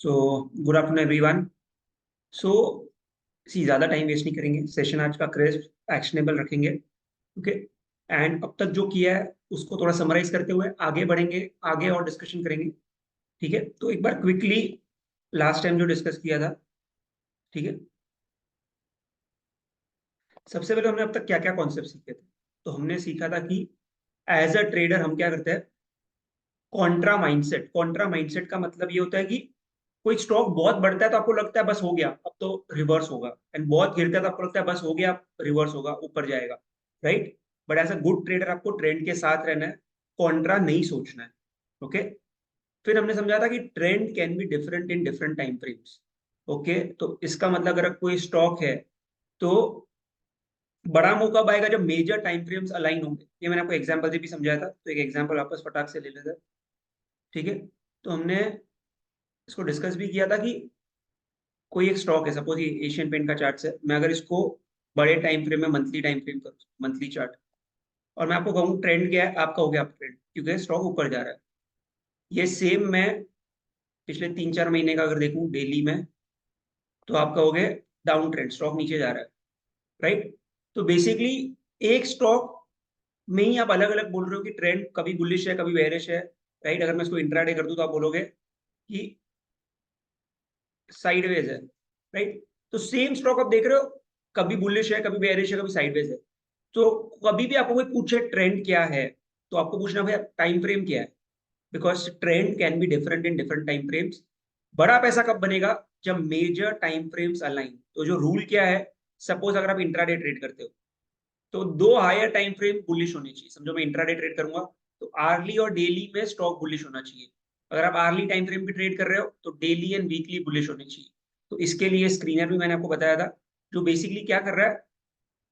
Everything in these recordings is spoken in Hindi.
सो गुड आफ्टरनून एवरीवन। सो ज़्यादा टाइम वेस्ट नहीं करेंगे, सेशन आज का क्रिस्प एक्शनेबल रखेंगे। ओके। एंड अब तक जो किया है उसको थोड़ा समराइज करते हुए आगे बढ़ेंगे, आगे और डिस्कशन करेंगे। ठीक है, तो एक बार क्विकली लास्ट टाइम जो डिस्कस किया था। ठीक है, सबसे पहले हमने अब तक क्या क्या कॉन्सेप्ट सीखे थे। तो हमने सीखा था कि एज अ ट्रेडर हम क्या करते हैं, कॉन्ट्रा माइंडसेट। कॉन्ट्रा माइंडसेट का मतलब ये होता है कि कोई स्टॉक बहुत बढ़ता है तो आपको लगता है बस हो गया, अब तो रिवर्स होगा। एंड बहुत गिरता है तो आपको लगता है बस हो गया, रिवर्स होगा, ऊपर जाएगा। Right. But as a good trader आपको ट्रेंड के साथ रहना है, कॉन्ट्रा नहीं सोचना है। ओके। फिर हमने समझा था कि trend can be different in different time frames. Okay, तो इसका मतलब अगर कोई स्टॉक है तो बड़ा मूव कब आएगा, जब मेजर टाइम फ्रेम्स अलाइन होंगे। ये मैंने आपको एग्जांपल से भी समझाया था, तो एक एग्जांपल वापस फटाक से ले लेते हैं। ठीक है, तो हमने इसको डिस्कस भी किया था कि कोई एक स्टॉक है, सपोज ये एशियन पेंट का चार्ट है, मैं अगर इसको बड़े टाइम फ्रेम में मंथली टाइम फ्रेम करूँ, मंथली चार्ट, और मैं आपको कहूँ ट्रेंड क्या है, आपका हो गया अप ट्रेंड क्योंकि स्टॉक ऊपर जा रहा है। ये सेम मैं पिछले 3-4 महीने का अगर देखूं डेली में, तो आपका हो गया डाउन ट्रेंड, स्टॉक नीचे जा रहा है। राइट। तो बेसिकली एक स्टॉक में ही आप अलग अलग बोल रहे हो कि ट्रेंड कभी बुलिश है कभी बेरिश है। राइट। अगर मैं इसको इंट्राडे कर दूं तो आप बोलोगे कि साइडवेज है। राइट। तो सेम स्टॉक आप देख रहे हो, कभी बुलिश है कभी बेयरिश है कभी साइडवेज है। तो कभी भी आपको कोई पूछे ट्रेंड क्या है, तो आपको पूछना भैया टाइम फ्रेम क्या है, because trend can be different in different time frames. बड़ा पैसा कब बनेगा, जब मेजर टाइम फ्रेम्स अलाइन। तो जो रूल क्या है, सपोज अगर आप इंट्राडे ट्रेड करते हो तो दो हायर टाइम फ्रेम बुलिश होने चाहिए। समझो मैं इंट्राडे ट्रेड करूंगा तो आर्ली और डेली में स्टॉक बुलिश होना चाहिए। अगर आप आर्ली टाइम फ्रेम पे ट्रेड कर रहे हो तो डेली एंड वीकली बुलिश होने चाहिए। तो इसके लिए स्क्रीनर भी मैंने आपको बताया था, जो बेसिकली क्या कर रहा है,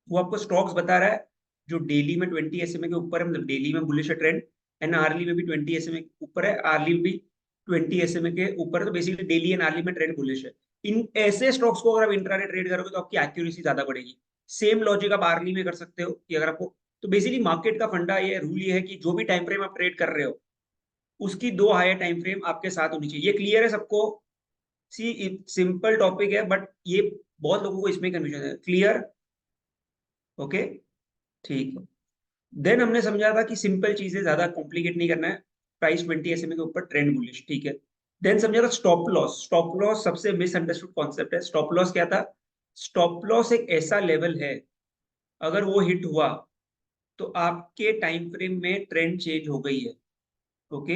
वो आपको स्टॉक्स बता रहा है जो डेली में 20 SMA के ऊपर है, मतलब डेली में बुलिश है ट्रेंड, एंड आर्ली में भी 20 SMA के ऊपर है, आर्ली में भी 20 SMA के ऊपर है। तो बेसिकली डेली एंड आर्ली में ट्रेंड बुलिश है। इन ऐसे स्टॉक्स को अगर आप इंट्राडे ट्रेड करोगे तो आपकी एक्यूरेसी ज्यादा बढ़ेगी। सेम लॉजिक आप आर्ली में कर सकते हो कि अगर आपको, तो बेसिकली मार्केट का फंडा ये रूल ये है कि जो भी टाइम फ्रेम आप ट्रेड कर रहे हो उसकी दो हायर टाइम फ्रेम आपके साथ होनी चाहिए। ये क्लियर है सबको? सी सिंपल टॉपिक है बट ये बहुत लोगों को इसमें कंफ्यूजन है। क्लियर? ओके, ठीक है। देन हमने समझा था कि सिंपल चीजें, ज्यादा कॉम्प्लिकेट नहीं करना है। प्राइस 20 SMA के ऊपर ट्रेंड बुलिश, ठीक है। देन समझा था स्टॉप लॉस। स्टॉप लॉस सबसे मिसअंडरस्टूड कॉन्सेप्ट है। स्टॉप लॉस क्या था? स्टॉप लॉस एक ऐसा लेवल है, अगर वो हिट हुआ तो आपके टाइम फ्रेम में ट्रेंड चेंज हो गई है। ओके।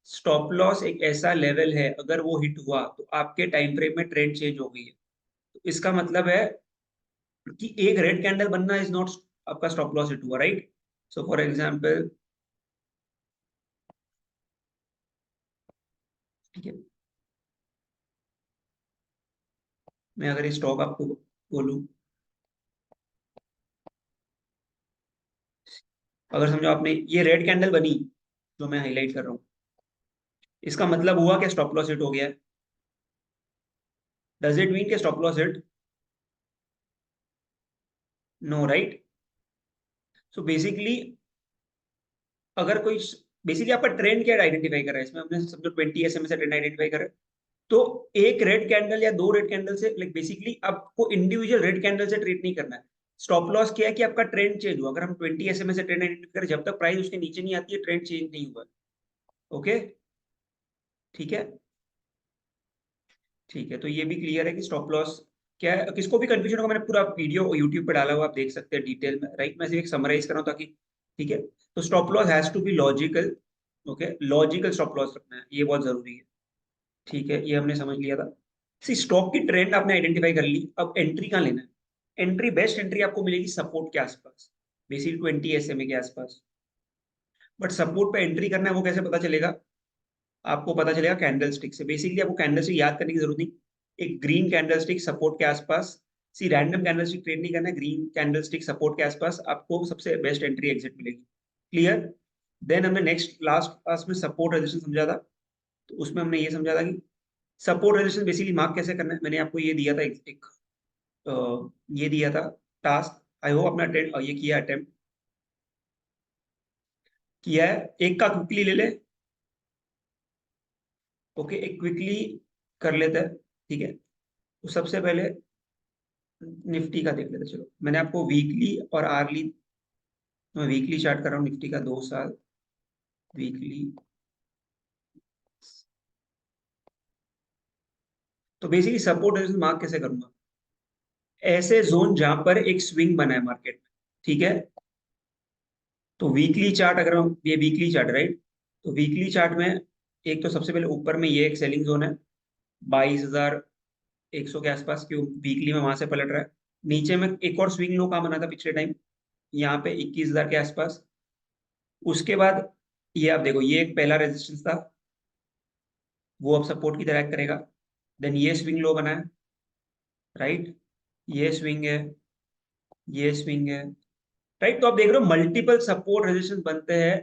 स्टॉप लॉस एक ऐसा लेवल है, अगर वो हिट हुआ तो आपके टाइम फ्रेम में ट्रेंड चेंज हो गई है। तो इसका मतलब है कि एक रेड कैंडल बनना इज नॉट आपका स्टॉप लॉस हिट हुआ। राइट। सो फॉर एग्जाम्पल, ठीक है, मैं अगर ये स्टॉक आपको बोलूं, अगर समझो आपने ये रेड कैंडल बनी जो मैं हाईलाइट कर रहा हूँ, इसका मतलब हुआ कि स्टॉप लॉस हिट हो गया है। डज इट मीन कि stop loss hit? No, right. So basically अगर कोई, बेसिकली आपका ट्रेंड क्या आइडेंटिफाई कर रहा है, इसमें हमने समझो 20 SMA से ट्रेंड आइडेंटिफाई कर रहा है। तो एक रेड कैंडल या दो रेड कैंडल से, लाइक बेसिकली आपको इंडिविजुअल रेड कैंडल से ट्रेड नहीं करना है। स्टॉप लॉस क्या है कि आपका ट्रेंड चेंज हुआ। अगर हम 20 SMA से ट्रेंड आइडेंटिफाई करें, जब तक प्राइस उसके नीचे नहीं आती है ट्रेंड चेंज नहीं हुआ। ओके, ठीक है। ठीक है, तो ये भी क्लियर है कि स्टॉप लॉस क्या है। किसको भी कंफ्यूजन होगा, मैंने पूरा वीडियो यूट्यूब पे डाला हुआ, आप देख सकते हैं डिटेल में। राइट, मैं सिर्फ एक समराइज कर रहा हूँ ताकि, ठीक है। तो stop loss has to be logical. Okay, logical stop loss रखना है, ये बहुत जरूरी है। ठीक है, ये हमने समझ लिया था। सी स्टॉक की ट्रेंड आपने आइडेंटिफाई कर ली, अब एंट्री कहाँ लेना है। एंट्री, बेस्ट एंट्री आपको मिलेगी सपोर्ट के आसपास, बेसिकली 20 SMA के आसपास। बट सपोर्ट पे एंट्री करना है वो कैसे पता चलेगा? आपको पता चलेगा कैंडल स्टिक से। बेसिकली आपको कैंडल स्टिक याद करने की जरूरत नहीं। एक ग्रीन कैंडल स्टिक सपोर्ट के आसपास, सी रैंडम कैंडल स्टिक ट्रेड नहीं करना है, ग्रीन कैंडल स्टिक सपोर्ट के आसपास आपको सबसे बेस्ट एंट्री एग्जिट मिलेगी। क्लियर? देन हमने नेक्स्ट लास्ट क्लास में सपोर्ट रेजिस्टेंस समझा था। तो उसमें हमने ये समझा था कि सपोर्ट रेजिस्टेंस बेसिकली मार्क कैसे करना है। मैंने आपको ये दिया था ये दिया था टास्क। आई होप अपना ये किया, अटेम्प्ट किया है। एक का क्विकली ले ले। ओके, एक क्विकली कर लेते हैं, ठीक है। तो सबसे पहले निफ्टी का देख लेते हैं। चलो मैंने आपको वीकली और आर्ली, मैं वीकली चार्ट कर रहा हूँ निफ्टी का 2 साल वीकली। तो बेसिकली सपोर्ट रेजिस्टेंस मार्क कैसे करूंगा, ऐसे जोन जहां पर एक स्विंग बना है मार्केट, ठीक है। तो वीकली चार्ट अगर ये वीकली चार्ट राइट, तो वीकली चार्ट में एक तो सबसे पहले ऊपर में ये एक सेलिंग जोन है 22,100 के आसपास, क्यों वीकली में वहां से पलट रहा है। नीचे में एक और स्विंग लो कहाँ बना था पिछले टाइम, यहाँ पे 21,000 के आसपास। उसके बाद ये आप देखो, ये एक पहला रेजिस्टेंस था, वो अब सपोर्ट की तरह act करेगा। देन ये स्विंग लो बना है, राइट, ये स्विंग है, ये स्विंग है, राइट। तो आप देख रहे हो मल्टीपल सपोर्ट रेजिस्टेंस बनते हैं,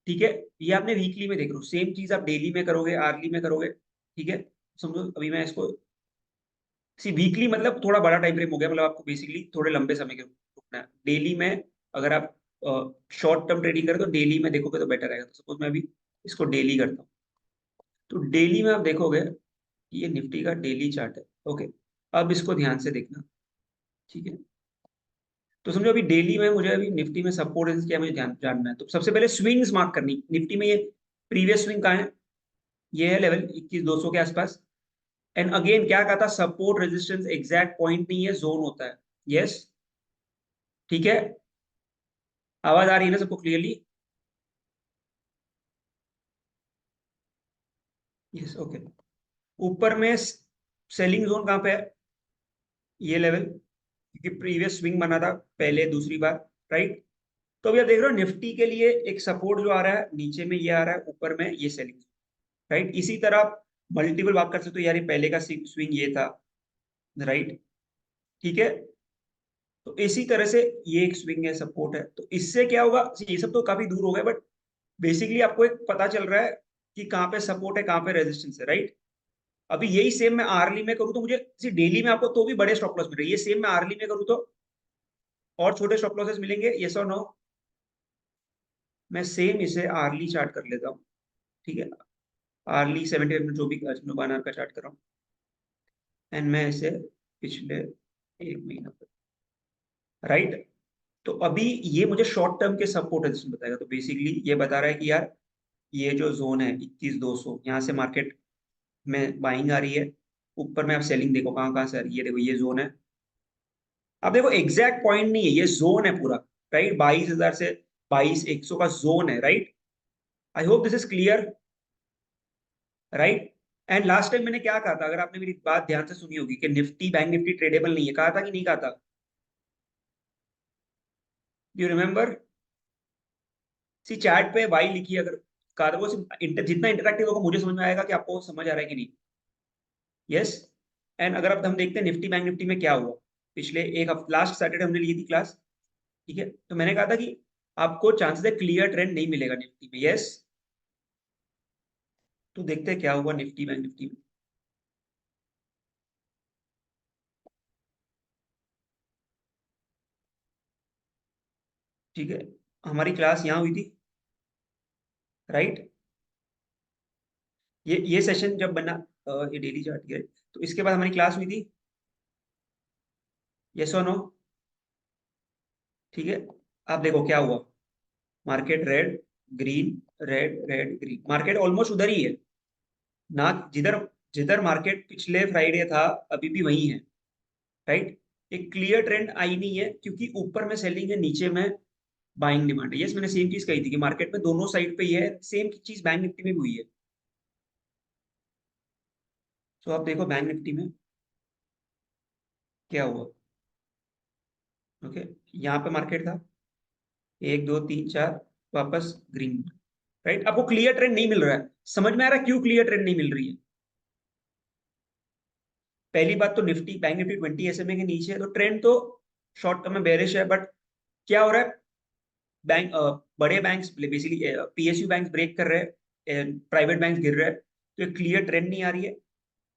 ठीक है। ये आपने वीकली में देख रहे हो, सेम चीज आप डेली में करोगे, आर्ली में करोगे, ठीक है। समझो अभी मैं इसको, सी वीकली मतलब थोड़ा बड़ा टाइम फ्रेम हो गया, मतलब आपको बेसिकली थोड़े लंबे समय के रुकना है। डेली में अगर आप शॉर्ट टर्म ट्रेडिंग करें तो डेली में देखोगे तो बेटर रहेगा। तो सपोज मैं अभी इसको डेली करता हूँ, तो डेली में आप देखोगे कि ये निफ्टी का डेली चार्ट है, ओके। अब इसको ध्यान से देखना, ठीक है। तो समझो अभी डेली में मुझे अभी निफ्टी में सपोर्ट रेजिस्टेंस क्या मुझे जानना है। तो सबसे पहले स्विंग्स मार्क करनी निफ्टी में, ये प्रीवियस स्विंग कहाँ है, ये है लेवल 21,200 के आसपास। एंड अगेन क्या कहा था, सपोर्ट रेजिस्टेंस एग्जैक्ट पॉइंट नहीं है, जोन होता है। यस, ठीक है। आवाज आ रही है ना सबको क्लियरली? Yes, okay. ऊपर में सेलिंग जोन कहाँ पे है, ये लेवल, क्योंकि प्रीवियस स्विंग बना था पहले दूसरी बार, राइट। तो अभी आप देख रहे हो निफ्टी के लिए एक सपोर्ट जो आ रहा है, नीचे में ये आ रहा है, ऊपर में ये सेलिंग, राइट। इसी तरह आप मल्टीपल बात कर सकते हो, यार ये पहले का स्विंग ये था, राइट, ठीक है। तो इसी तरह से ये एक स्विंग है, सपोर्ट है। तो इससे क्या होगा, ये सब तो काफी दूर हो गए, बट बेसिकली आपको एक पता चल रहा है कि कहाँ पे सपोर्ट है, कहाँ पे रेजिस्टेंस है, राइट। अभी यही सेम मैं आर्ली में करूँ तो मुझे डेली में आपको तो भी बड़े स्टॉप लॉस मिल रहे हैं, ये सेम मैं आर्ली में करूँ तो और छोटे स्टॉप लॉसेस मिलेंगे, यस और नो। मैं सेम इसे आर्ली चार्ट कर लेता हूँ, ठीक है। आर्ली 70 में जो भी बानार का चार्ट कर रहा हूँ, एंड मैं इसे पिछले 1 महीना पर, राइट। तो अभी ये मुझे शॉर्ट टर्म के सपोर्ट रेजिस्टेंस बताएगा। तो बेसिकली ये बता रहा है कि यार ये जो जोन है 21,200, यहाँ से मार्केट में बाइंग आ रही है, ऊपर में आप सेलिंग देखो कहाँ कहाँ से आ रही है, ये देखो ये जोन है। अब देखो एग्जैक्ट पॉइंट नहीं है, ये जोन है पूरा, राइट। 22,000 से 22,100 का जोन है, right. I hope this is clear, right. And last time मैंने क्या कहा था, अगर आपने मेरी बात ध्यान से सुनी होगी, कि निफ्टी बैंक निफ्टी ट्रेडेबल नहीं है, कहा था कि नहीं कहा था, यू रिमेम्बर? सी चैट पे वाई लिखी अगर, कहा था वो जितना इंटरेक्टिव होगा मुझे समझ में आएगा कि आपको समझ आ रहा है कि नहीं। यस। एंड अगर अब हम देखते हैं निफ्टी बैंक निफ्टी में क्या हुआ, पिछले एक हफ्ते लास्ट सैटरडे हमने ली थी क्लास, ठीक है। तो मैंने कहा था कि आपको चांसेस है क्लियर ट्रेंड नहीं मिलेगा निफ्टी में, यस। तो देखते हैं क्या हुआ निफ्टी बैंक निफ्टी में, ठीक है। हमारी क्लास यहाँ हुई थी, राइट। ये सेशन जब बना, ये डेली चार्ट है, तो इसके बाद हमारी क्लास हुई थी, यस और नो, ठीक है। आप देखो क्या हुआ, market red green, red red green, market almost उधर ही है ना, जिधर जिधर मार्केट पिछले फ्राइडे था अभी भी वही है, राइट। एक क्लियर ट्रेंड आई नहीं है, क्योंकि ऊपर में सेलिंग है, नीचे में बाइंग डिमांड है। यस, मैंने सेम चीज कही थी कि मार्केट में दोनों साइड पे ही है, सेम चीज बैंक निफ्टी में भी हुई है। तो आप देखो बैंक निफ्टी में क्या हुआ, ओके। यहाँ पे मार्केट था 1 2 3 4, वापस ग्रीन, राइट। आपको क्लियर ट्रेंड नहीं मिल रहा है, समझ में आ रहा है क्यों क्लियर ट्रेंड नहीं मिल रही है? पहली बात तो निफ्टी बैंक निफ्टी 20 SMA के नीचे है, तो ट्रेंड तो शॉर्ट टर्म में बेरिश है, बट क्या हो रहा है, बैंक बड़े banks basically PSU bank break कर रहे हैं, प्राइवेट बैंक गिर रहे हैं, तो एक क्लियर ट्रेंड नहीं आ रही है।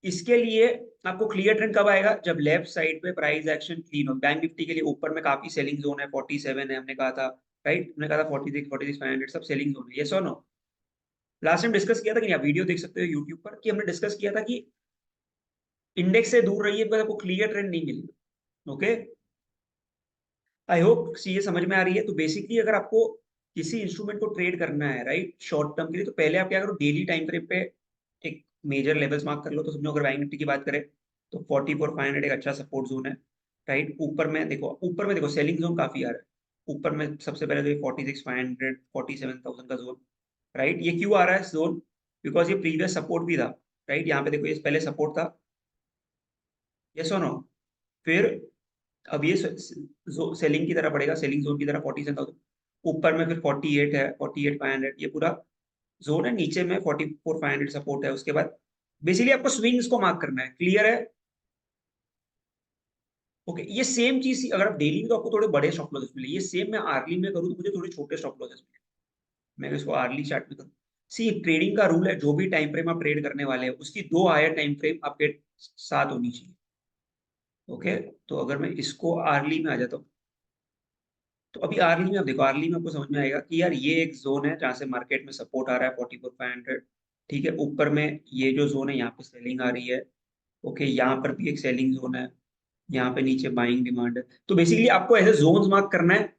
इसके लिए आपको क्लियर ट्रेंड कब आएगा, जब लेफ्ट साइड पे प्राइस एक्शन क्लीन हो। बैंक निफ्टी के लिए ऊपर में काफी सेलिंग जोन है, 47 है हमने कहा था, राइट। हमने कहा था 46 सब सेलिंग जोन है, यस और नो। लास्ट टाइम डिस्कस किया था कि नहीं, आप वीडियो देख सकते हो यूट्यूब पर, कि हमने डिस्कस किया था कि इंडेक्स से दूर रहिए, पर आपको क्लियर ट्रेंड नहीं मिलेगा। ओके, आई होप चीजें समझ में आ रही है। तो बेसिकली अगर आपको किसी इंस्ट्रूमेंट को ट्रेड करना है राइट, शॉर्ट टर्म के लिए, तो पहले आप क्या करो, डेली टाइम फ्रेम पे एक मेजर लेवल्स मार्क कर लो। तो समझो अगर बैंक निफ्टी की बात करें तो 44,500 एक अच्छा सपोर्ट जोन है राइट। ऊपर में देखो सेलिंग जोन काफी आ रहा है। ऊपर में सबसे पहले तो ये 46,500 47,000 का जोन राइट। ये क्यों आ रहा है जोन? बिकॉज ये प्रीवियस सपोर्ट भी था राइट। यहाँ पे देखो ये पहले सपोर्ट था, यस और नो। फिर अब ये सेलिंग की तरह पड़ेगा, सेलिंग जोन की तरह 47,000। ऊपर में फिर 48 है, 48,500 ये पूरा जोन है। नीचे में 44,500 सपोर्ट है। उसके बाद बेसिकली आपको स्विंग्स को मार्क करना है, क्लियर है? ओके, ये सेम चीज अगर आप डेली में तो आपको थोड़े बड़े स्टॉप लॉसेस मिले, ये सेम मैं आर्ली में करूँ तो मुझे थोड़े छोटे स्टॉप लॉसेस मिले। मैं इसको आर्ली चार्ट में करूँ। सी ट्रेडिंग का रूल है, जो भी टाइम फ्रेम आप ट्रेड करने वाले हैं उसकी 2 हायर टाइम फ्रेम आपके साथ होनी चाहिए। ओके, तो अगर मैं इसको आर्ली में आ जाता हूँ, तो अभी आर्ली में आप देखो, आर्ली में आपको समझ में आएगा कि यार ये एक जोन है जहां से मार्केट में सपोर्ट आ रहा है 44,500। ठीक है, ऊपर में ये जो जोन है यहाँ पे सेलिंग आ रही है। ओके, यहाँ पर भी एक सेलिंग जोन है, यहाँ पे नीचे बाइंग डिमांड है। तो बेसिकली आपको ऐसे जोन्स मार्क करना है।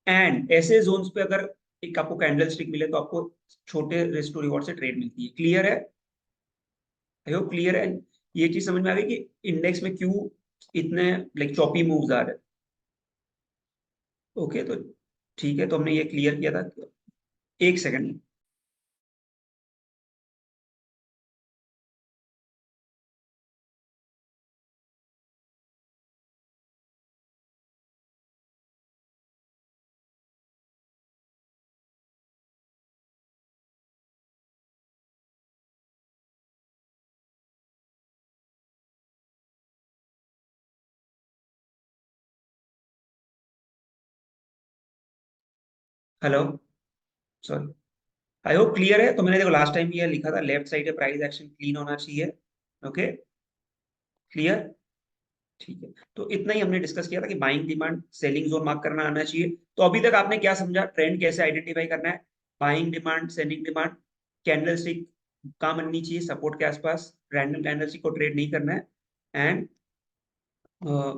एंड ऐसे जोन्स पे अगर एक आपको कैंडल स्टिक मिले तो आपको छोटे रिस्क टू रिवॉर्ड से ट्रेड मिलती है। क्लियर है? आई होप क्लियर है। ये चीज समझ में आ गई कि इंडेक्स में क्यों इतने लाइक चॉपी मूव्स आ रहे हैं। ओके, तो ठीक है, तो हमने ये क्लियर किया था। एक second. Hello, sorry. I hope clear है। तो मैंने देखो लास्ट टाइम ये लिखा था, लेफ्ट साइड है प्राइस एक्शन क्लीन होना चाहिए। Okay, clear? ठीक है, तो इतना ही हमने डिस्कस किया था कि buying demand selling zone mark करना आना चाहिए। तो अभी तक आपने क्या समझा, ट्रेंड कैसे आइडेंटिफाई करना है? Buying demand, selling demand, candle stick कहाँ बननी चाहिए, सपोर्ट के आसपास, रैंडम कैंडल स्टिक को ट्रेड नहीं करना है। एंड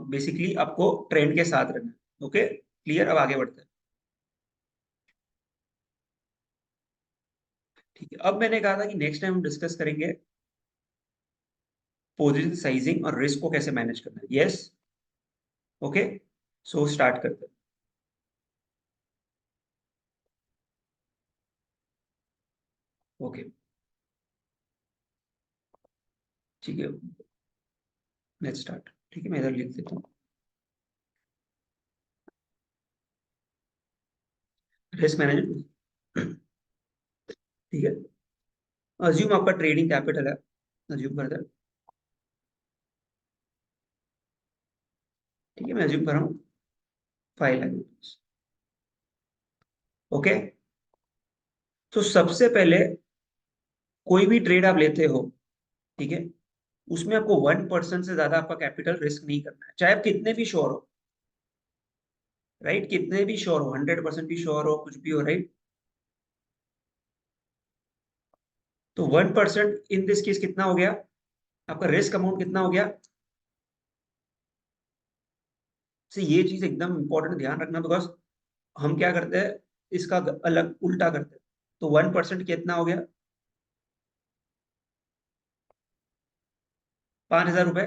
बेसिकली आपको ट्रेंड के साथ रहना है। Okay, clear? अब आगे बढ़ते हैं। ठीक है, अब मैंने कहा था कि नेक्स्ट टाइम हम डिस्कस करेंगे पोजीशन साइजिंग और रिस्क को कैसे मैनेज करना है। यस, ओके, सो स्टार्ट करते हैं। ओके, ठीक है, लेट्स स्टार्ट। ठीक है, मैं इधर लिख देता हूँ, रिस्क मैनेजमेंट। ठीक है, अज्यूम आपका ट्रेडिंग कैपिटल है, अज्यूम करते हैं। ठीक है, मैं अज्यूम कर रहा हूँ 5 लाख। ओके, तो सबसे पहले कोई भी ट्रेड आप लेते हो, ठीक है, उसमें आपको 1% से ज्यादा आपका कैपिटल रिस्क नहीं करना है, चाहे आप कितने भी श्योर हो। राइट, कितने भी श्योर हो, 100% भी श्योर हो, कुछ भी हो, राइट। तो 1% इन दिस केस कितना हो गया, आपका रिस्क अमाउंट कितना हो गया? से ये चीज एकदम इंपॉर्टेंट ध्यान रखना, बिकॉज हम क्या करते हैं, इसका अलग उल्टा करते हैं। तो 1% कितना हो गया? 5,000 रुपए।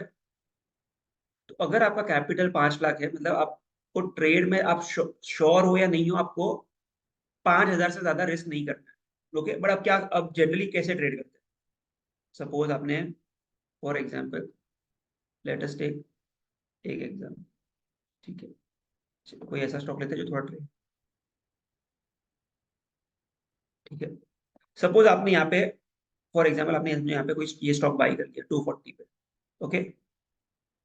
तो अगर आपका कैपिटल 5 लाख है, मतलब आपको ट्रेड में आप श्योर हो या नहीं हो, आपको 5,000 से ज्यादा रिस्क नहीं करना है। ओके, बट अब क्या, अब जनरली कैसे ट्रेड करते हैं? सपोज आपने, for example, let us take एक एग्जाम। ठीक है, चलो, कोई ऐसा स्टॉक लेते हैं जो थोड़ा ट्रेड। ठीक है, सपोज आपने यहाँ पे, फॉर एग्जाम्पल आपने यहाँ पे कोई ये स्टॉक बाई कर लिया 240 पे। ओके,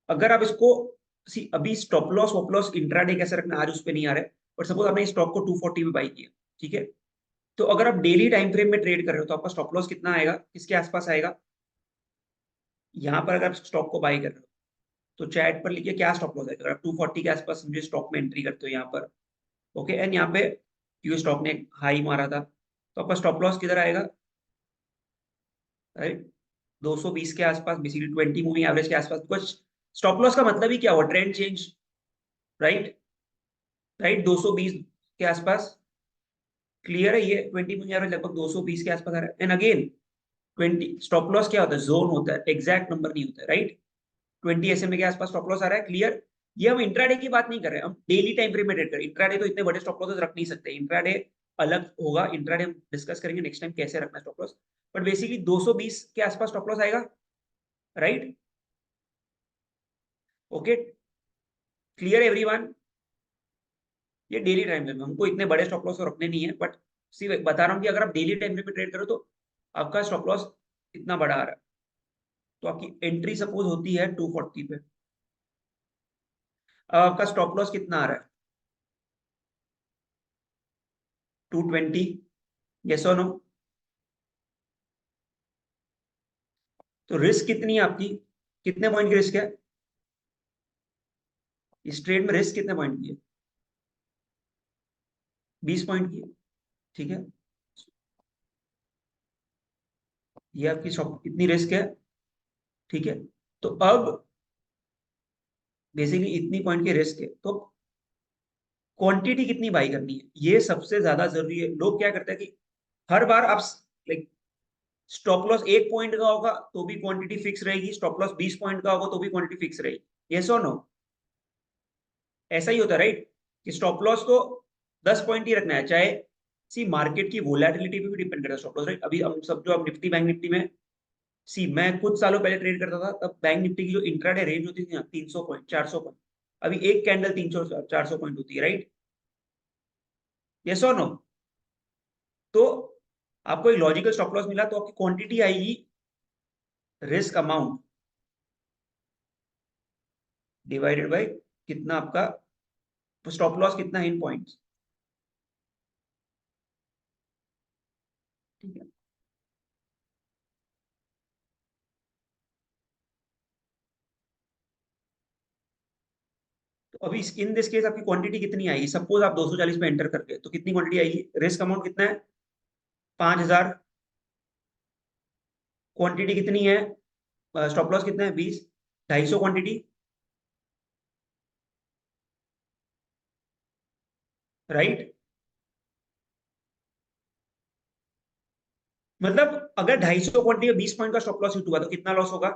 अगर आप इसको, सी अभी स्टॉप लॉस वॉप लॉस इंट्राडे कैसे रखना आज उस पर नहीं आ रहा है, बट सपोज आपने स्टॉक को 240 में बाई किया। ठीक है, तो अगर आप डेली टाइम फ्रेम में ट्रेड कर रहे हो तो आपका स्टॉप लॉस कितना आएगा, किसके आसपास आएगा? यहाँ पर अगर आप स्टॉक को बाई कर रहे हो तो चैट पर लिखिए क्या स्टॉप लॉस आएगा। अगर आप 240 के आसपास समझे स्टॉक में एंट्री करते हो यहाँ पर, ओके, एंड यहाँ पे क्यों स्टॉक ने हाई मारा था, तो आपका स्टॉप लॉस किधर आएगा? राइट, 220 के आसपास, बेसिकली 20 मूविंग एवरेज के आसपास। बिकॉज स्टॉप लॉस का मतलब ही क्या हुआ, ट्रेंड चेंज, राइट राइट, 220 के आसपास क्लियर है। ये 20 मूविंग एवरेज लगभग 220 के आसपास आ रहा है। एंड अगेन 20 स्टॉप लॉस क्या होता है, जोन होता है, एग्जैक्ट नंबर नहीं होता है, राइट। 20 SMA के आसपास स्टॉप लॉस आ रहा है, क्लियर। ये हम इंट्राडे की बात नहीं कर रहे हैं, हम डेली टाइम फ्रेम में ट्रेड कर रहे हैं। इंट्राडे तो इतने बड़े स्टॉप लॉसेस रख नहीं सकते, इंट्राडे अलग होगा। इंट्राडे हम डिस्कस करेंगे नेक्स्ट टाइम कैसे रखना स्टॉप लॉस। बट बेसिकली 220 के आसपास स्टॉप लॉस आएगा, राइट। Okay, clear everyone. ये डेली टाइम फ्रेम में हमको इतने बड़े स्टॉप लॉस तो रखने नहीं है, बट सी बता रहा हूँ कि अगर आप डेली टाइम फ्रेम में ट्रेड करो तो आपका स्टॉप लॉस इतना बड़ा आ रहा है, तो आपकी एंट्री सपोज होती है 240 पे। अब आपका स्टॉप लॉस कितना आ रहा है, 220, यस और नो। तो रिस्क कितनी है आपकी, कितने पॉइंट की रिस्क है इस ट्रेड में, रिस्क कितने पॉइंट की है, 20 पॉइंट की है, ठीक है। ये आपकी शॉप इतनी रिस्क है, ठीक है। तो अब बेसिकली इतनी पॉइंट की रिस्क है, तो क्वांटिटी कितनी बाई करनी है, ये सबसे ज्यादा जरूरी है। लोग क्या करते हैं कि हर बार आप लाइक स्टॉप लॉस 1 पॉइंट का होगा तो भी क्वांटिटी फिक्स रहेगी, स्टॉप लॉस 20 पॉइंट का होगा तो भी क्वांटिटी फिक्स रहेगी, यस और नो। ऐसा ही होता है, राइट, कि स्टॉप लॉस तो 10 पॉइंट ही रखना है, चाहे सी मार्केट की वोलेटिलिटी पे भी डिपेंड करता है स्टॉप लॉस, राइट। अभी हम सब जो अब निफ्टी बैंक निफ्टी में, सी मैं कुछ सालों पहले ट्रेड करता था, तब बैंक निफ्टी की जो इंट्राडे रेंज होती थी ना, 300 पॉइंट, 400 पॉइंट। अभी एक कैंडल 300 400 पॉइंट होती है, राइट, यस और नो। तो आपको एक लॉजिकल स्टॉप लॉस मिला तो आपकी क्वांटिटी आएगी रिस्क अमाउंट डिवाइडेड बाय कितना आपका स्टॉप लॉस कितना है इन पॉइंट्स, ठीक है। तो अभी इन दिस केस आपकी क्वांटिटी कितनी आएगी, सपोज आप 240 पे एंटर करके, तो कितनी क्वांटिटी आएगी, रिस्क अमाउंट कितना है, 5000। क्वांटिटी कितनी है, स्टॉप लॉस कितना है, 20, 250 क्वांटिटी, राइट। मतलब अगर 250 क्वांटिटी में 20 पॉइंट का स्टॉप लॉस हिट हुआ तो कितना लॉस होगा,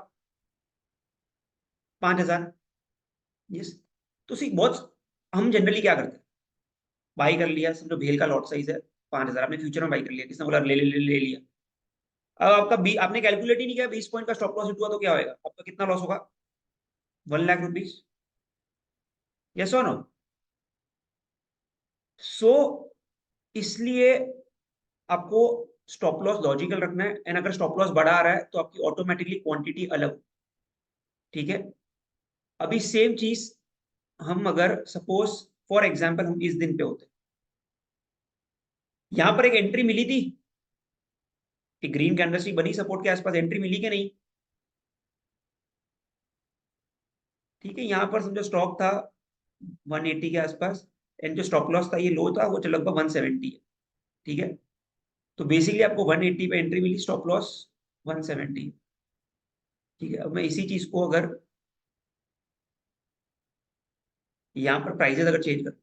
5000, यस। तो सी बहुत, हम जनरली क्या करते हैं, बाई कर लिया, समझो भेल का लॉट साइज है 5000, आपने फ्यूचर में बाई कर लिया, किसने बोला ले लिया। अब आपका आपने कैलकुलेट ही नहीं किया, 20 पॉइंट का स्टॉप लॉस हिट हुआ तो क्या होगा, आपका कितना लॉस होगा, 1 लाख रुपीज, यस और नो। सो इसलिए आपको स्टॉप लॉस लॉजिकल रखना है, एंड अगर स्टॉप लॉस बड़ा आ रहा है तो आपकी ऑटोमेटिकली क्वांटिटी अलग, ठीक है। अभी सेम चीज हम अगर सपोज फॉर एग्जांपल हम इस दिन पे होते, यहां पर एक एंट्री मिली थी कि ग्रीन कैंडलस्टिक बनी सपोर्ट के आसपास, एंट्री मिली कि नहीं, ठीक है। यहाँ पर समझो स्टॉक था 180 के आसपास, एंड जो स्टॉप लॉस था, ये लो था, वो लगभग 170 है, ठीक है। तो बेसिकली आपको 180 पे एंट्री मिली, स्टॉप लॉस 170, ठीक है। अब मैं इसी चीज को अगर यहाँ पर प्राइजेस अगर चेंज कर,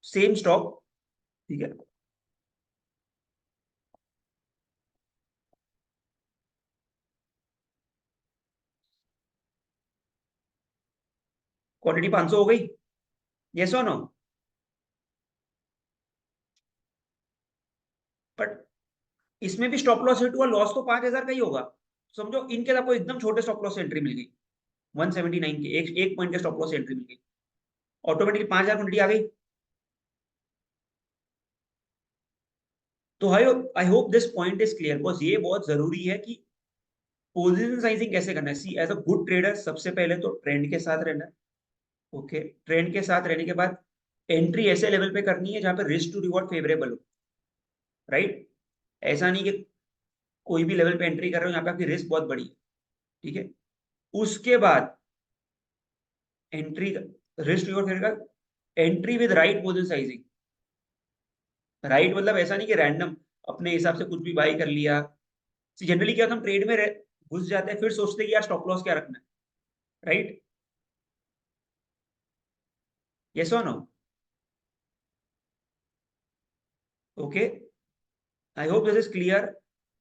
सेम स्टॉक, ठीक है, क्वांटिटी 500 हो गई, यस और नो। बट इसमें भी स्टॉप लॉस हिट हुआ, लॉस तो 5000 का ही होगा। समझो इनके आपको एकदम छोटे स्टॉप लॉस से एंट्री मिल गई, 179 के एक पॉइंट के स्टॉप लॉस से एंट्री मिल गई, ऑटोमेटिकली 5000 क्वांटिटी आ गई। तो आई hope this point is clear, because ये बहुत जरूरी है कि पोजीशन साइजिंग कैसे करना है। सी एज अ गुड ट्रेडर सबसे पहले तो ट्रेंड के साथ रहना है, ओके। ट्रेंड के साथ रहने के बाद एंट्री ऐसे लेवल पे करनी है जहां पे रिस्क टू रिवॉर्ड फेवरेबल हो, राइट। ऐसा नहीं कि कोई भी लेवल पे एंट्री कर रहे हो यहाँ पे आपकी रिस्क बहुत बड़ी है, ठीक है। उसके बाद entry, risk reward favourable, entry with right position sizing, right मतलब ऐसा नहीं कि रैंडम अपने हिसाब से कुछ भी बाई कर लिया। जनरली क्या होता है, हम ट्रेड में घुस जाते हैं, फिर सोचते हैं कि यार स्टॉप लॉस क्या रखना है, राइट? यस और no? Okay, I hope this is clear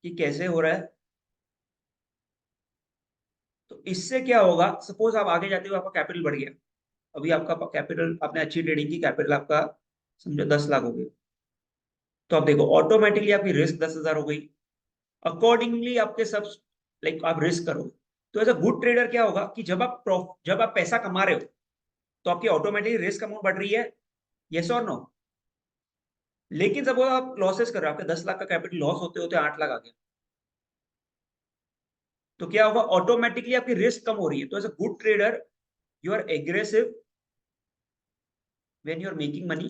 कि कैसे हो रहा है। तो इससे क्या होगा, सपोज आप आगे जाते हुए आपका कैपिटल बढ़ गया, अभी आपका कैपिटल, आपने अच्छी ट्रेडिंग की, कैपिटल आपका समझो 10 लाख हो गया, तो आप देखो ऑटोमेटिकली आपकी रिस्क 10,000 हो गई, अकॉर्डिंगली आपके सब लाइक आप रिस्क करो। तो एज अ गुड ट्रेडर क्या होगा कि जब आप पैसा कमा रहे हो तो आपकी ऑटोमेटिकली रिस्क अमाउंट बढ़ रही है, यस और नो? लेकिन जब आप लॉसेस कर रहे हो, आपके 10 लाख का कैपिटल लॉस होते होते 8 लाख आ गया, तो क्या होगा, ऑटोमेटिकली आपकी रिस्क कम हो रही है। तो as a good trader you are aggressive when you are making money,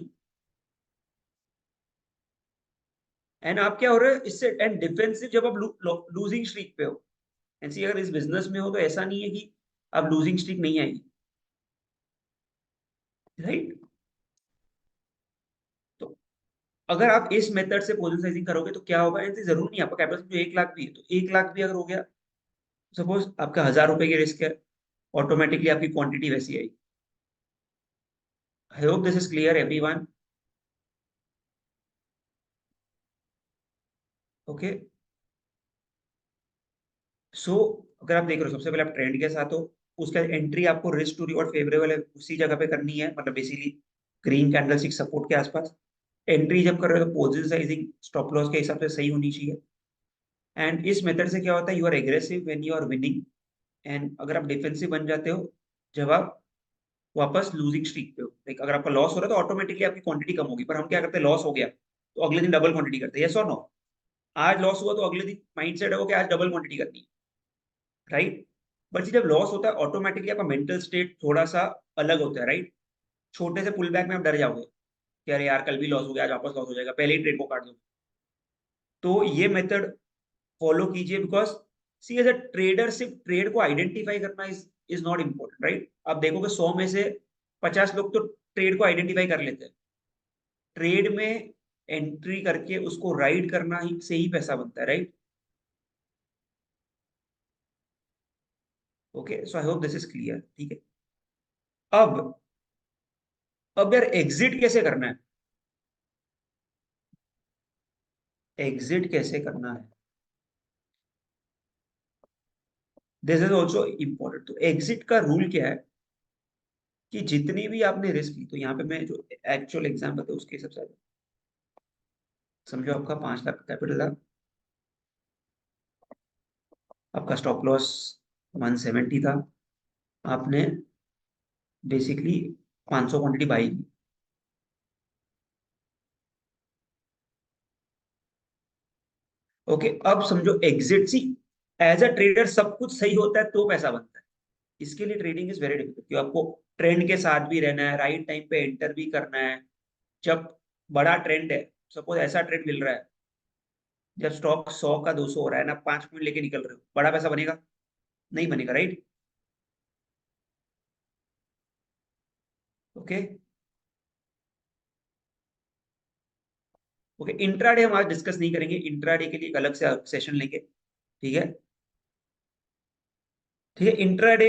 and आप क्या हो रहे हो इससे, एंड डिफेंसिव जब आप लूजिंग स्ट्रीक पे हो। एंड सी, अगर इस बिजनेस में हो तो ऐसा नहीं है कि अब लूजिंग स्ट्रीक नहीं आएगी, राइट? तो अगर आप इस मेथड से पोजीशन साइजिंग करोगे तो क्या होगा, ऐसे जरूर नहीं, आपका कैपिटल जो 1 लाख भी है तो 1 लाख भी अगर हो गया, सपोज आपका 1,000 रुपए की रिस्क है, ऑटोमेटिकली आपकी क्वांटिटी वैसी आएगी। I hope this is clear everyone. Okay, so अगर आप देख रहे हो, सबसे पहले आप ट्रेंड के साथ हो, उसका एंट्री आपको रिस्क टू रिवॉर्ड फेवरेबल है उसी जगह पे करनी है, मतलब बेसिकली ग्रीन कैंडलस्टिक सपोर्ट के आसपास एंट्री जब कर रहे हो तो पोजीशन साइजिंग स्टॉप लॉस के हिसाब से सही होनी चाहिए। एंड इस मेथड से क्या होता है, you are aggressive when you are winning, and अगर आप डिफेंसिव बन जाते हो जब आप वापस लूजिंग स्ट्रीक पे हो। लाइक अगर आपका लॉस हो रहा है तो ऑटोमेटिकली आपकी क्वांटिटी कम होगी, पर हम क्या करते हैं, लॉस हो गया तो अगले दिन डबल क्वांटिटी करते हैं, यस और नो? आज लॉस हुआ तो अगले दिन माइंड सेट हो कि आज डबल क्वांटिटी करनी है, राइट? बट जब लॉस होता है ऑटोमेटिकली आपका मेंटल स्टेट थोड़ा सा अलग होता है, राइट? छोटे से पुल बैक में आप डर जाओगे कि अरे यार कल भी लॉस हो गया, आज वापस लॉस हो जाएगा, पहले ही ट्रेड को काट दो। तो ये मेथड फॉलो कीजिए, because see as a trader सिर्फ ट्रेड को आइडेंटिफाई करना इज नॉट इम्पोर्टेंट, राइट? आप देखोगे 100 में से 50 लोग तो ट्रेड को आइडेंटिफाई कर लेते हैं। ट्रेड में एंट्री करके उसको राइड करना ही से ही पैसा बनता है, right? Okay, so I hope this is clear, ठीक है? अब अब यार एग्जिट कैसे करना है, एग्जिट कैसे करना है, दिस इज ऑल्सो इम्पोर्टेंट। तो एग्जिट का रूल क्या है कि जितनी भी आपने रिस्क ली, तो यहाँ पे मैं जो एक्चुअल एग्जाम्पल है उसके हिसाब से, समझो आपका 5 लाख का कैपिटल था, आपका स्टॉप लॉस 170 था, आपने बेसिकली 500 क्वांटिटी बाई की। ओके, अब समझो exit, see as a trader सब कुछ सही होता है तो पैसा बनता है, इसके लिए ट्रेडिंग इज वेरी डिफिकल्ट, क्योंकि आपको ट्रेंड के साथ भी रहना है, राइट टाइम पे एंटर भी करना है। जब बड़ा ट्रेंड है, सपोज ऐसा ट्रेंड मिल रहा है जब स्टॉक 100 का 200 हो रहा है ना, 5 मिनट लेके निकल रहे हो, बड़ा पैसा बनेगा? नहीं बनेगा, राइट? ओके, ओके, इंट्राडे हम आज डिस्कस नहीं करेंगे, इंट्राडे के लिए एक अलग से सेशन लेंगे, ठीक है? ठीक है, intraday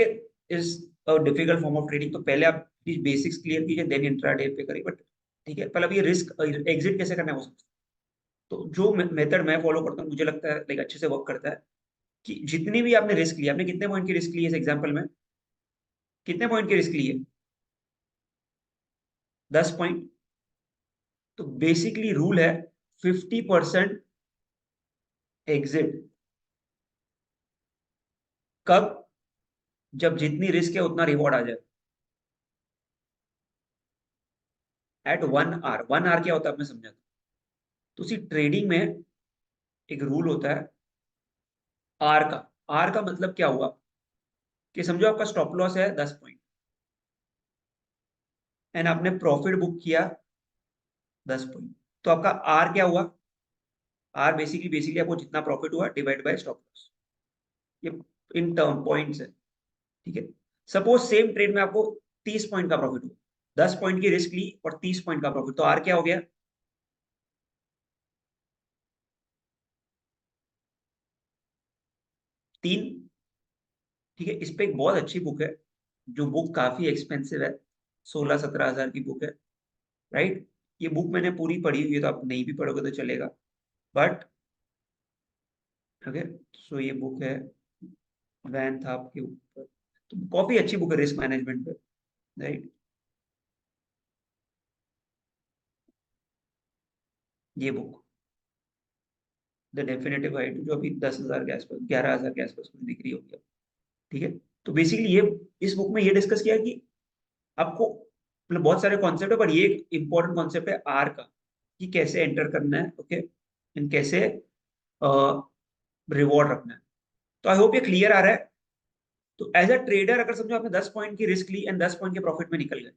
is a difficult form of trading, तो पहले आप प्लीज बेसिक्स क्लियर कीजिए, देन इंट्राडे पे करिए, बट ठीक है, पहले अब ये रिस्क एग्जिट कैसे करना है वो समझते हैं। तो जो मेथड मैं फॉलो करता हूँ मुझे लगता है लाइक अच्छे से वर्क करता है, कि जितनी भी आपने रिस्क लिया, आपने कितने पॉइंट की रिस्क ली है इस एग्जांपल में, कितने पॉइंट की रिस्क ली है? 10 पॉइंट। तो बेसिकली रूल है 50% एग्जिट। कब? जब जितनी रिस्क है उतना रिवॉर्ड आ जाए, एट 1 आवर। 1 आवर क्या होता है आपने समझा? तो उसी ट्रेडिंग में एक रूल होता है आर का। आर का मतलब क्या हुआ कि समझो आपका स्टॉप लॉस है 10 पॉइंट, एंड आपने प्रॉफिट बुक किया 10 पॉइंट, तो आपका आर क्या हुआ? आर बेसिकली आपको जितना प्रॉफिट हुआ डिवाइड बाय स्टॉप लॉस, ये इन टर्म पॉइंट्स है, ठीक है? सपोज सेम ट्रेड में आपको 30 पॉइंट का प्रॉफिट हुआ, 10 पॉइंट की रिस्क ली और 30 पॉइंट का प्रॉफिट, तो आर क्या हो गया? 3। ठीक है, इस पे एक बहुत अच्छी बुक है, जो बुक काफी एक्सपेंसिव है, 16-17 हजार की बुक है, राइट। ये बुक मैंने पूरी पढ़ी हुई है, तो आप नहीं भी पढ़ोगे तो चलेगा, बट ओके। सो ये बुक है वैन था आपके ऊपर, तो काफी अच्छी बुक है रिस्क मैनेजमेंट पे, राइट। ये बुक द डेफिनेटिव गाइड, जो अभी 10 हजार के आसपास, 11 हजार के आसपास मुझे दिख रही होगी अब, ठीक है। तो बेसिकली ये, इस बुक में ये डिस्कस किया कि आपको, मतलब बहुत सारे कॉन्सेप्ट है, पर ये एक इंपॉर्टेंट कॉन्सेप्ट है आर का, कि कैसे एंटर करना है, ओके, एंड कैसे रिवॉर्ड रखना है। तो आई होप ये क्लियर आ रहा है। तो एज अ ट्रेडर, अगर समझो आपने 10 पॉइंट की रिस्क ली एंड 10 पॉइंट के प्रॉफिट में निकल गए,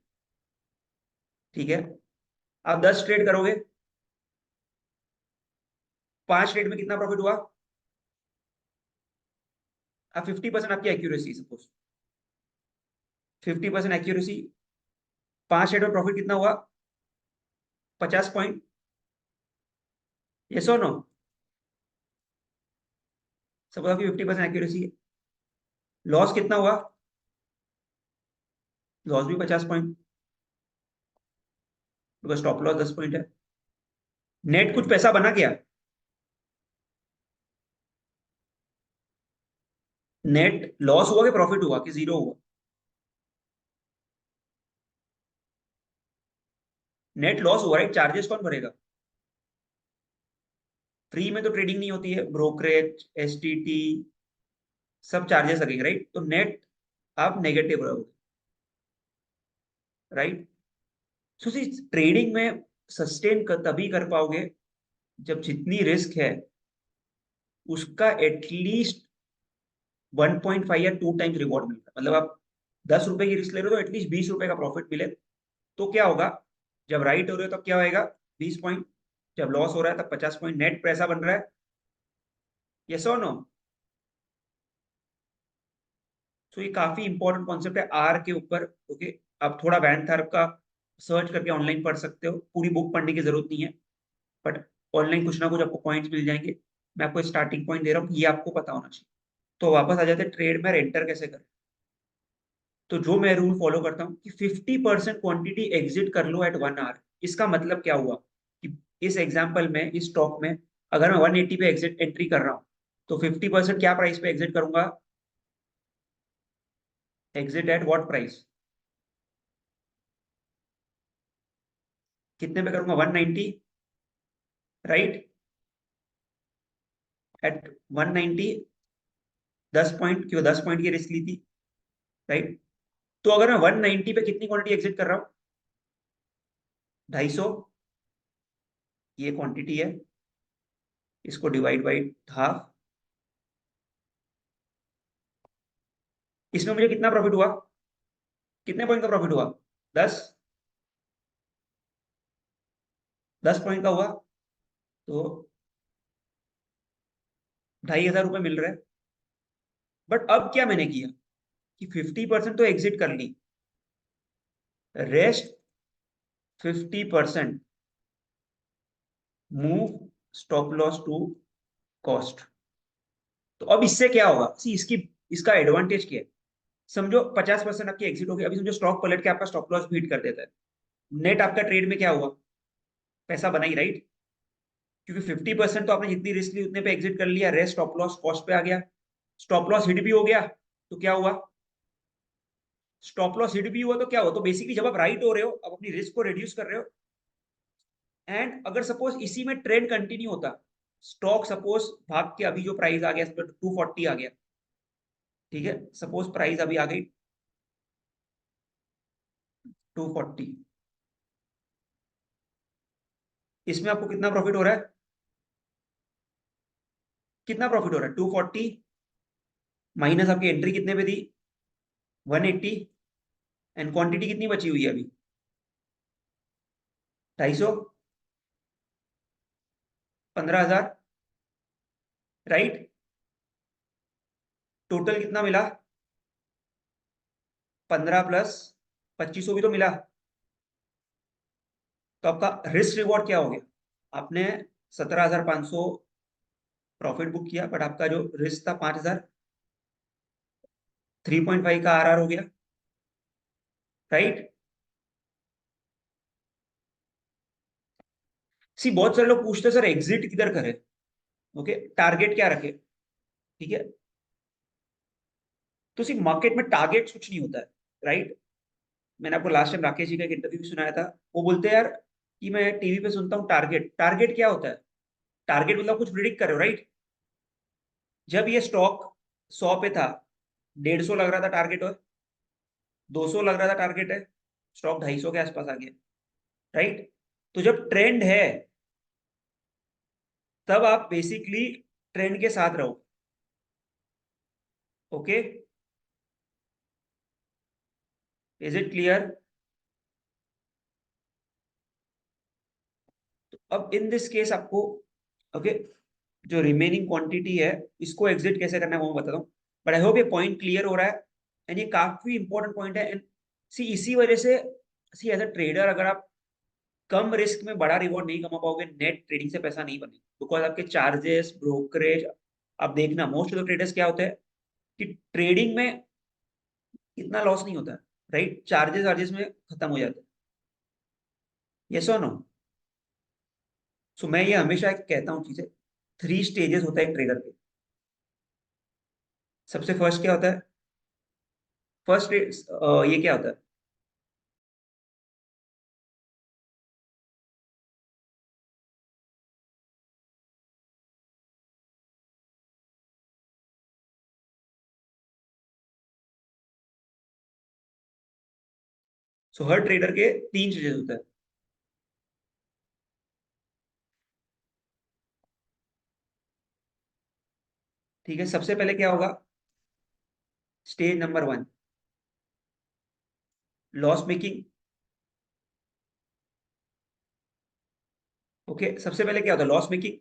ठीक है, आप 10 ट्रेड करोगे, 5 ट्रेड में कितना प्रॉफिट हुआ? अब 50% आपकी एक्यूरेसी, सपोज 50% एक्यूरेसी, 5 ट्रेड में प्रॉफिट कितना हुआ? 50 पॉइंट। यस और नो? सपोज आपकी 50% एक्यूरेसी है, लॉस कितना हुआ? लॉस भी 50 point, because stop loss 10 point है। नेट कुछ पैसा बना क्या? नेट लॉस हुआ कि प्रॉफिट हुआ कि जीरो हुआ? नेट लॉस हुआ, राइट। चार्जेस कौन भरेगा? फ्री में तो ट्रेडिंग नहीं होती है, ब्रोकरेज, एसटीटी, सब चार्जेस लगेंगे, राइट। तो नेट आप नेगेटिव रहोगे, राइट। सो सी, ट्रेडिंग में सस्टेन तभी कर पाओगे जब जितनी रिस्क है उसका एटलीस्ट 1.5 या 2 टाइम्स रिवॉर्ड मिलता है। मतलब आप 10 रुपए की रिस्क ले रहे हो तो एटलीस्ट 20 रुपए का प्रॉफिट मिले। तो क्या होगा, जब राइट हो रहे हो तब क्या होएगा? 20 पॉइंट, जब लॉस हो रहा है तब 50 पॉइंट, नेट पैसा बन रहा है। यस और नो? सो ये काफी इंपॉर्टेंट कॉन्सेप्ट है आर के ऊपर, ओके। आप थोड़ा वैन थर्प का सर्च करके ऑनलाइन पढ़ सकते हो, पूरी बुक पढ़ने की जरूरत नहीं है, बट ऑनलाइन कुछ ना कुछ आपको पॉइंट्स मिल जाएंगे। मैं आपको स्टार्टिंग पॉइंट दे रहा हूँ, ये आपको पता होना चाहिए। तो वापस आ जाते हैं ट्रेड में एंटर कैसे करें। तो जो मैं रूल फॉलो करता हूँ कि 50% क्वांटिटी एग्जिट कर लो एट 1 आवर। इसका मतलब क्या हुआ कि इस एग्जांपल में, इस स्टॉक में, अगर मैं 180 पे एग्जिट एंट्री कर रहा हूँ, तो 50% क्या प्राइस पे एग्जिट करूंगा? Exit at what price? कितने पे करूंगा? 190, राइट। एट 190, 10 पॉइंट, क्यों 10 पॉइंट की रिस्क ली थी, राइट। तो अगर मैं 190 पे कितनी क्वांटिटी एग्जिट कर रहा हूँ? 250। ये क्वांटिटी है, इसको डिवाइड बाई हाफ। इसमें मुझे कितना प्रॉफिट हुआ? कितने पॉइंट का प्रॉफिट हुआ? 10। 10 पॉइंट का हुआ, तो 2,500 रुपये मिल रहे हैं। बट अब क्या मैंने किया कि 50% तो एग्जिट कर ली, rest 50% move stop loss to cost. तो अब इससे क्या होगा, सी इसकी, इसका एडवांटेज क्या है? समझो 50% आपकी एग्जिट हो गई, अभी समझो स्टॉक पलट के आपका स्टॉप लॉस बीट कर देता है, नेट आपका ट्रेड में क्या हुआ? पैसा बना ही, राइट। क्योंकि 50% तो आपने जितनी रिस्क ली उतने पे एग्जिट कर लिया, रेस्ट स्टॉप लॉस कॉस्ट पे आ गया। स्टॉप लॉस हिट भी हो गया, तो क्या हुआ? स्टॉप लॉस हिट भी हुआ तो क्या हुआ? तो बेसिकली जब आप राइट हो रहे हो, आप अपनी रिस्क को रिड्यूस कर रहे हो। एंड अगर सपोज इसी में ट्रेंड कंटिन्यू होता, स्टॉक सपोज भाग के अभी जो प्राइस आ गया, 240 आ गया, ठीक है, सपोज प्राइस अभी आ गई 240, इसमें आपको कितना प्रॉफिट हो रहा है? कितना प्रॉफिट हो रहा है? 240 माइनस आपकी एंट्री कितने पे दी? 180, एंड क्वांटिटी कितनी बची हुई है अभी? 250, 15,000, राइट। टोटल कितना मिला? 15 प्लस 2500 भी तो मिला। तो आपका रिस्क रिवॉर्ड क्या हो गया? आपने 17,500 प्रॉफिट बुक किया, बट आपका जो रिस्क था 5,000, 3.5 का आरआर हो गया, राइट। सी बहुत सारे लोग पूछते हैं सर एग्जिट किधर करें, ओके, टारगेट क्या रखे, ठीक है। तो सी मार्केट में टारगेट कुछ नहीं होता है, राइट। मैंने आपको लास्ट टाइम राकेश जी का एक इंटरव्यू सुनाया था, वो बोलते हैं यार कि मैं टीवी पे सुनता हूँ टारगेट, टारगेट क्या होता है, टारगेट मतलब कुछ प्रिडिक्ट कर रहे हो, राइट। जब ये स्टॉक 100 पे था, 150 लग रहा था टारगेट, और 200 लग रहा था टारगेट है, स्टॉक 250 के आसपास आ गया, राइट। तो जब ट्रेंड है तब आप बेसिकली ट्रेंड के साथ रहो, ओके। Is it clear? अब इन दिस केस आपको, ओके, जो रिमेनिंग क्वांटिटी है इसको एग्जिट कैसे करना है वो मैं बताता हूँ, बट आई होप ये पॉइंट क्लियर हो रहा है। एंड ये काफी इंपॉर्टेंट पॉइंट है। एंड सी इसी वजह से, सी एज अ ट्रेडर अगर आप कम रिस्क में बड़ा रिवॉर्ड नहीं कमा पाओगे, नेट ट्रेडिंग से पैसा नहीं बने, बिकॉज आपके चार्जेस, ब्रोकरेज, आप देखना मोस्ट ऑफ द ट्रेडर्स क्या होता है कि ट्रेडिंग में इतना लॉस नहीं होता है, राइट, चार्जेस चार्जेस में खत्म हो जाता है, यस और नो। सो मैं ये हमेशा कहता हूँ चीजें, 3 स्टेजेस होता है एक ट्रेडर के। सबसे फर्स्ट क्या होता है, फर्स्ट ये क्या होता है, सो हर ट्रेडर के 3 स्टेजेस होता है, ठीक है। सबसे पहले क्या होगा, stage number 1, loss making, okay. सबसे पहले क्या होता है, लॉस मेकिंग।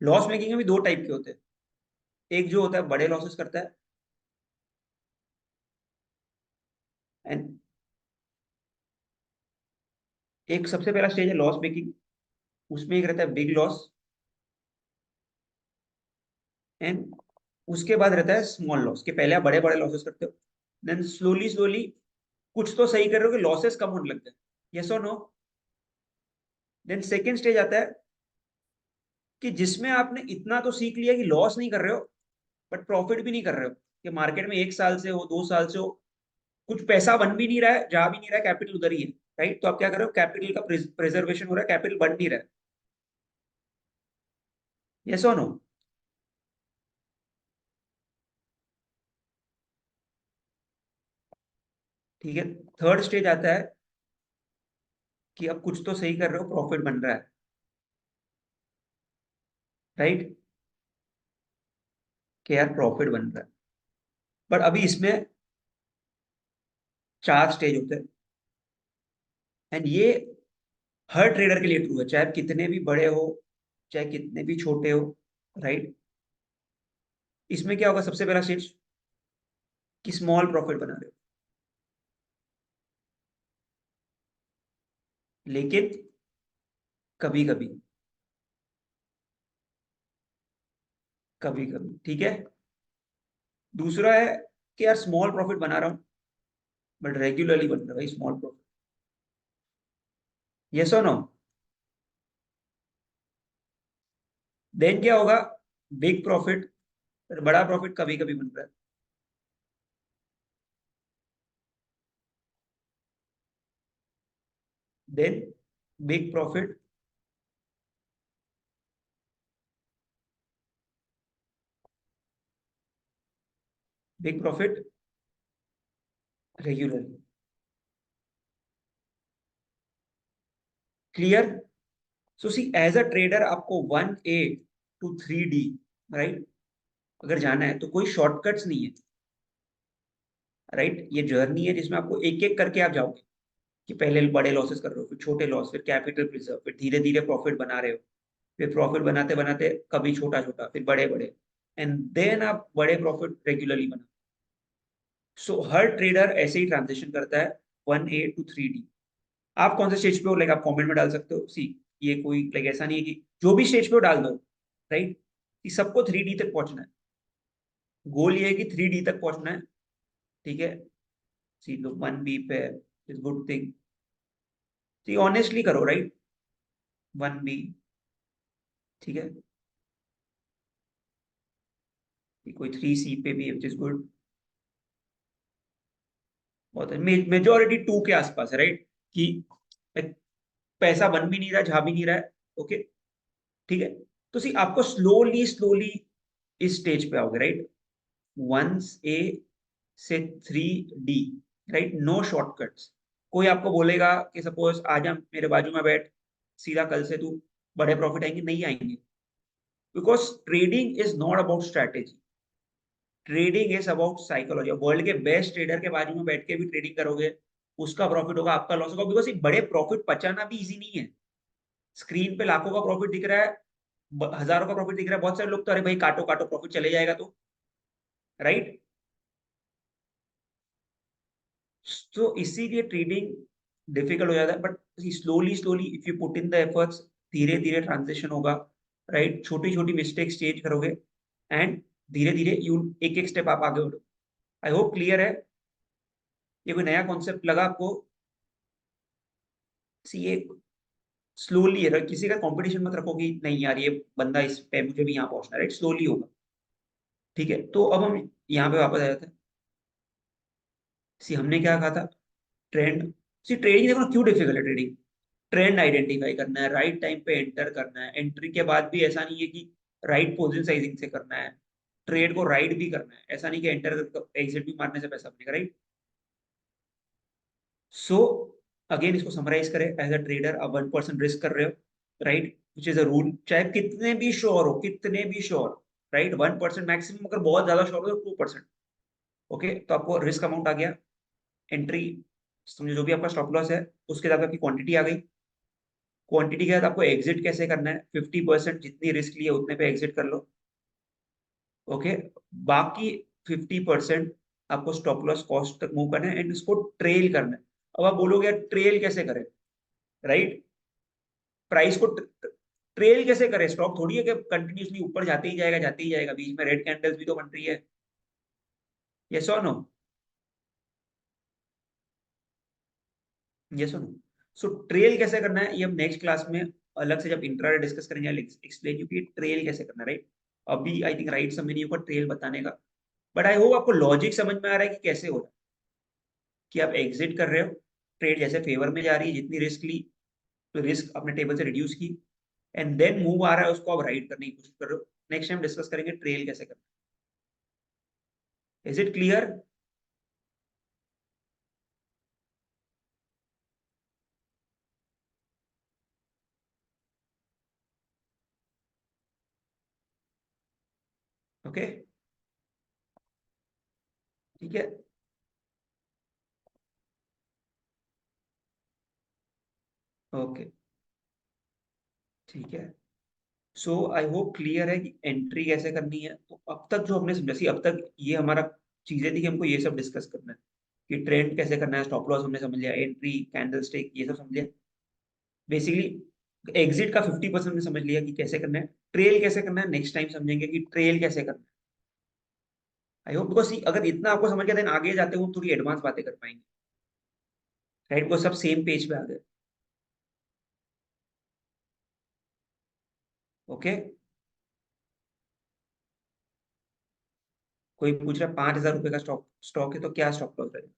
लॉस मेकिंग में भी 2 टाइप के होते हैं, एक जो होता है बड़े लॉसेस करता है, एंड एक सबसे पहला स्टेज है लॉस मेकिंग, उसमें एक रहता है बिग लॉस, एंड उसके बाद रहता है स्मॉल लॉस, के पहले आप बड़े बड़े लॉसेस करते हो, देन स्लोली स्लोली कुछ तो सही कर रहे हो कि लॉसेस कम होने लगते हैं, यस और नो। देन सेकेंड स्टेज आता है कि जिसमें आपने इतना तो सीख लिया कि लॉस नहीं कर रहे हो बट प्रॉफिट भी नहीं कर रहे हो, कि मार्केट में 1 साल से हो, 2 साल से हो, कुछ पैसा बन भी नहीं रहा है, जा भी नहीं रहा है, कैपिटल उधर ही है, राइट। तो आप क्या कर रहे हो, कैपिटल का प्रिजर्वेशन हो रहा है, कैपिटल बन नहीं रहा है, यस और नो। ठीक है। थर्ड स्टेज आता है कि अब कुछ तो सही कर रहे हो, प्रॉफिट बन रहा है, राइट, कि यार प्रॉफिट बन रहा है। बट अभी इसमें 4 स्टेज होते हैं, एंड ये हर ट्रेडर के लिए ट्रू है, चाहे आप कितने भी बड़े हो, चाहे कितने भी छोटे हो, राइट। इसमें क्या होगा, सबसे पहला स्टेज कि स्मॉल प्रॉफिट बना रहे हो, लेकिन कभी कभी, कभी कभी, ठीक है। दूसरा है कि यार स्मॉल प्रॉफिट बना रहा हूं बट रेगुलरली बन रहा है भाई स्मॉल प्रॉफिट, यस और नो। देन क्या होगा, बिग प्रॉफिट, बड़ा प्रॉफिट कभी कभी बन रहा है, then big profit, big profit regularly, clear. So see as a trader आपको 1A to 3D, राइट, अगर जाना है तो कोई शॉर्टकट्स नहीं है, राइट। ये जर्नी है जिसमें आपको एक एक करके आप जाओगे, कि पहले बड़े लॉसेस कर रहे हो, फिर छोटे लॉस, फिर कैपिटल प्रिजर्व, फिर धीरे धीरे प्रॉफिट बना रहे हो, फिर प्रॉफिट बनाते बनाते कभी छोटा छोटा, फिर बड़े बड़े, एंड देन आप बड़े प्रॉफिट रेगुलरली बना। सो हर ट्रेडर ऐसे ही ट्रांजिशन करता है 1A to 3D। आप कौन से स्टेज पे हो, लाइक आप कमेंट में डाल सकते हो, सी ये कोई लाइक ऐसा नहीं है कि जो भी स्टेज पे हो डाल दो, राइट, कि सबको 3D तक पहुंचना है, गोल ये है कि 3D तक पहुंचना है, ठीक है। सी लो 1B पे is good thing, see honestly करो, राइट। 1B, ठीक है। कोई 3C पे भी विच इज गुड, बहुत है। मेजोरिटी 2 के आसपास है, राइट। कि पैसा बन भी नहीं रहा, जा भी नहीं रहा है, ओके, ठीक है। तो सी आपको स्लोली स्लोली इस स्टेज पे आओगे, राइट। 1A से 3D, राइट, नो शॉर्टकट्स। कोई आपको बोलेगा कि सपोज आज हम मेरे बाजू में बैठ, सीधा कल से तू बड़े प्रॉफिट आएंगे, नहीं आएंगे। Because trading is not about strategy, trading is about psychology. World के बेस्ट ट्रेडर के बाजू में बैठ के भी ट्रेडिंग करोगे, उसका प्रॉफिट होगा, आपका लॉस होगा। बिकॉज एक बड़े प्रॉफिट बचाना भी इजी नहीं है। स्क्रीन पे लाखों का प्रॉफिट दिख रहा है, हजारों का प्रॉफिट दिख रहा है, बहुत सारे लोग तो अरे भाई काटो काटो प्रॉफिट चले जाएगा तो, राइट। तो इसीलिए ट्रेडिंग डिफिकल्ट हो जाता है। But slowly slowly if you put in the efforts, धीरे धीरे ट्रांजिशन होगा, राइट। छोटी छोटी मिस्टेक्स चेंज करोगे एंड धीरे धीरे यू एक एक स्टेप आप आगे बढ़ो। आई होप क्लियर है। ये कोई नया कॉन्सेप्ट लगा आपको? सी ये स्लोली है, किसी का कंपटीशन मत रखो कि नहीं यार ये बंदा इस पे मुझे भी यहाँ पहुंचना है, राइट। स्लोली होगा, ठीक है। तो अब हम यहाँ पे वापस आ जाते हैं। सी हमने क्या कहा था, ट्रेंड। सी ट्रेडिंग देखो ना क्यों डिफिकल्ट है ट्रेडिंग। ट्रेंड आइडेंटिफाई करना है, राइट टाइम पे एंटर करना है, एंट्री के बाद भी ऐसा नहीं है कि राइट पोजीशन साइजिंग से करना है, ट्रेड को राइट भी करना है। ऐसा नहीं कि एंटर एग्जिट भी मारने से पैसा बनेगा, राइट। सो अगेन इसको समराइज करें, एज अ ट्रेडर आप 1% रिस्क कर रहे हो, right, which is a rule. चाहे कितने भी श्योर हो, कितने भी श्योर, राइट, 1% मैक्सिमम। अगर बहुत ज्यादा श्योर हो तो 2%, ओके। तो आपको रिस्क अमाउंट आ गया, एंट्री समझो, जो भी आपका स्टॉप लॉस है उसके साथ आपकी क्वांटिटी आ गई। क्वांटिटी के साथ आपको एग्जिट कैसे करना है, 50% जितनी रिस्क लिए उतने पे एग्जिट कर लो, ओके। बाकी 50% आपको स्टॉप लॉस कॉस्ट तक मूव करना है एंड इसको ट्रेल करना है। अब आप बोलोगे यार ट्रेल कैसे करें, राइट। प्राइस को ट्रेल कैसे करें, स्टॉक थोड़ी है कि कंटिन्यूसली ऊपर जाते ही जाएगा, जाते ही जाएगा, बीच में रेड कैंडल्स भी तो बन रही है, यस और नो, यस और नो। सो ट्रेल कैसे करना है ये हम नेक्स्ट क्लास में अलग से जब इंट्राडे डिस्कस करेंगे, एक्सप्लेन यू कि ट्रेल कैसे करना है, राइट। अभी आई थिंक राइट समय नहीं होगा ट्रेल बताने का। बट आई होप आपको लॉजिक समझ में आ रहा है कि कैसे हो रहा है, कि आप एग्जिट कर रहे हो, ट्रेड जैसे फेवर में जा रही है, जितनी रिस्क ली तो रिस्क अपने टेबल से रिड्यूस की, एंड देन मूव आ रहा है उसको आप राइट करने की कोशिश कर रहे हो। नेक्स्ट टाइम डिस्कस करेंगे ट्रेल कैसे करना है। Is it clear? ओके, ठीक है, ओके, ठीक है। सो आई होप क्लियर है कि एंट्री कैसे करनी है। तो अब तक जो हमने समझा, अब तक ये हमारा चीजें थी कि हमको ये सब डिस्कस करना है, कि ट्रेंड कैसे करना है, स्टॉप लॉस हमने समझ लिया, एंट्री, कैंडल स्टिक, ये सब समझ लिया। बेसिकली एग्जिट का 50% हमने समझ लिया कि कैसे करना है। ट्रेल कैसे करना है नेक्स्ट टाइम समझेंगे कि ट्रेल कैसे करना है। आई होप, बिकॉज अगर इतना आपको समझ गया देन आगे जाते हुए हम थोड़ी एडवांस बातें कर पाएंगे, राइट। वो सब सेम पेज पे आ गए, ओके। कोई पूछ रहा है 5,000 रुपए का स्टॉक स्टॉक है तो क्या स्टॉप लॉस रहेगा?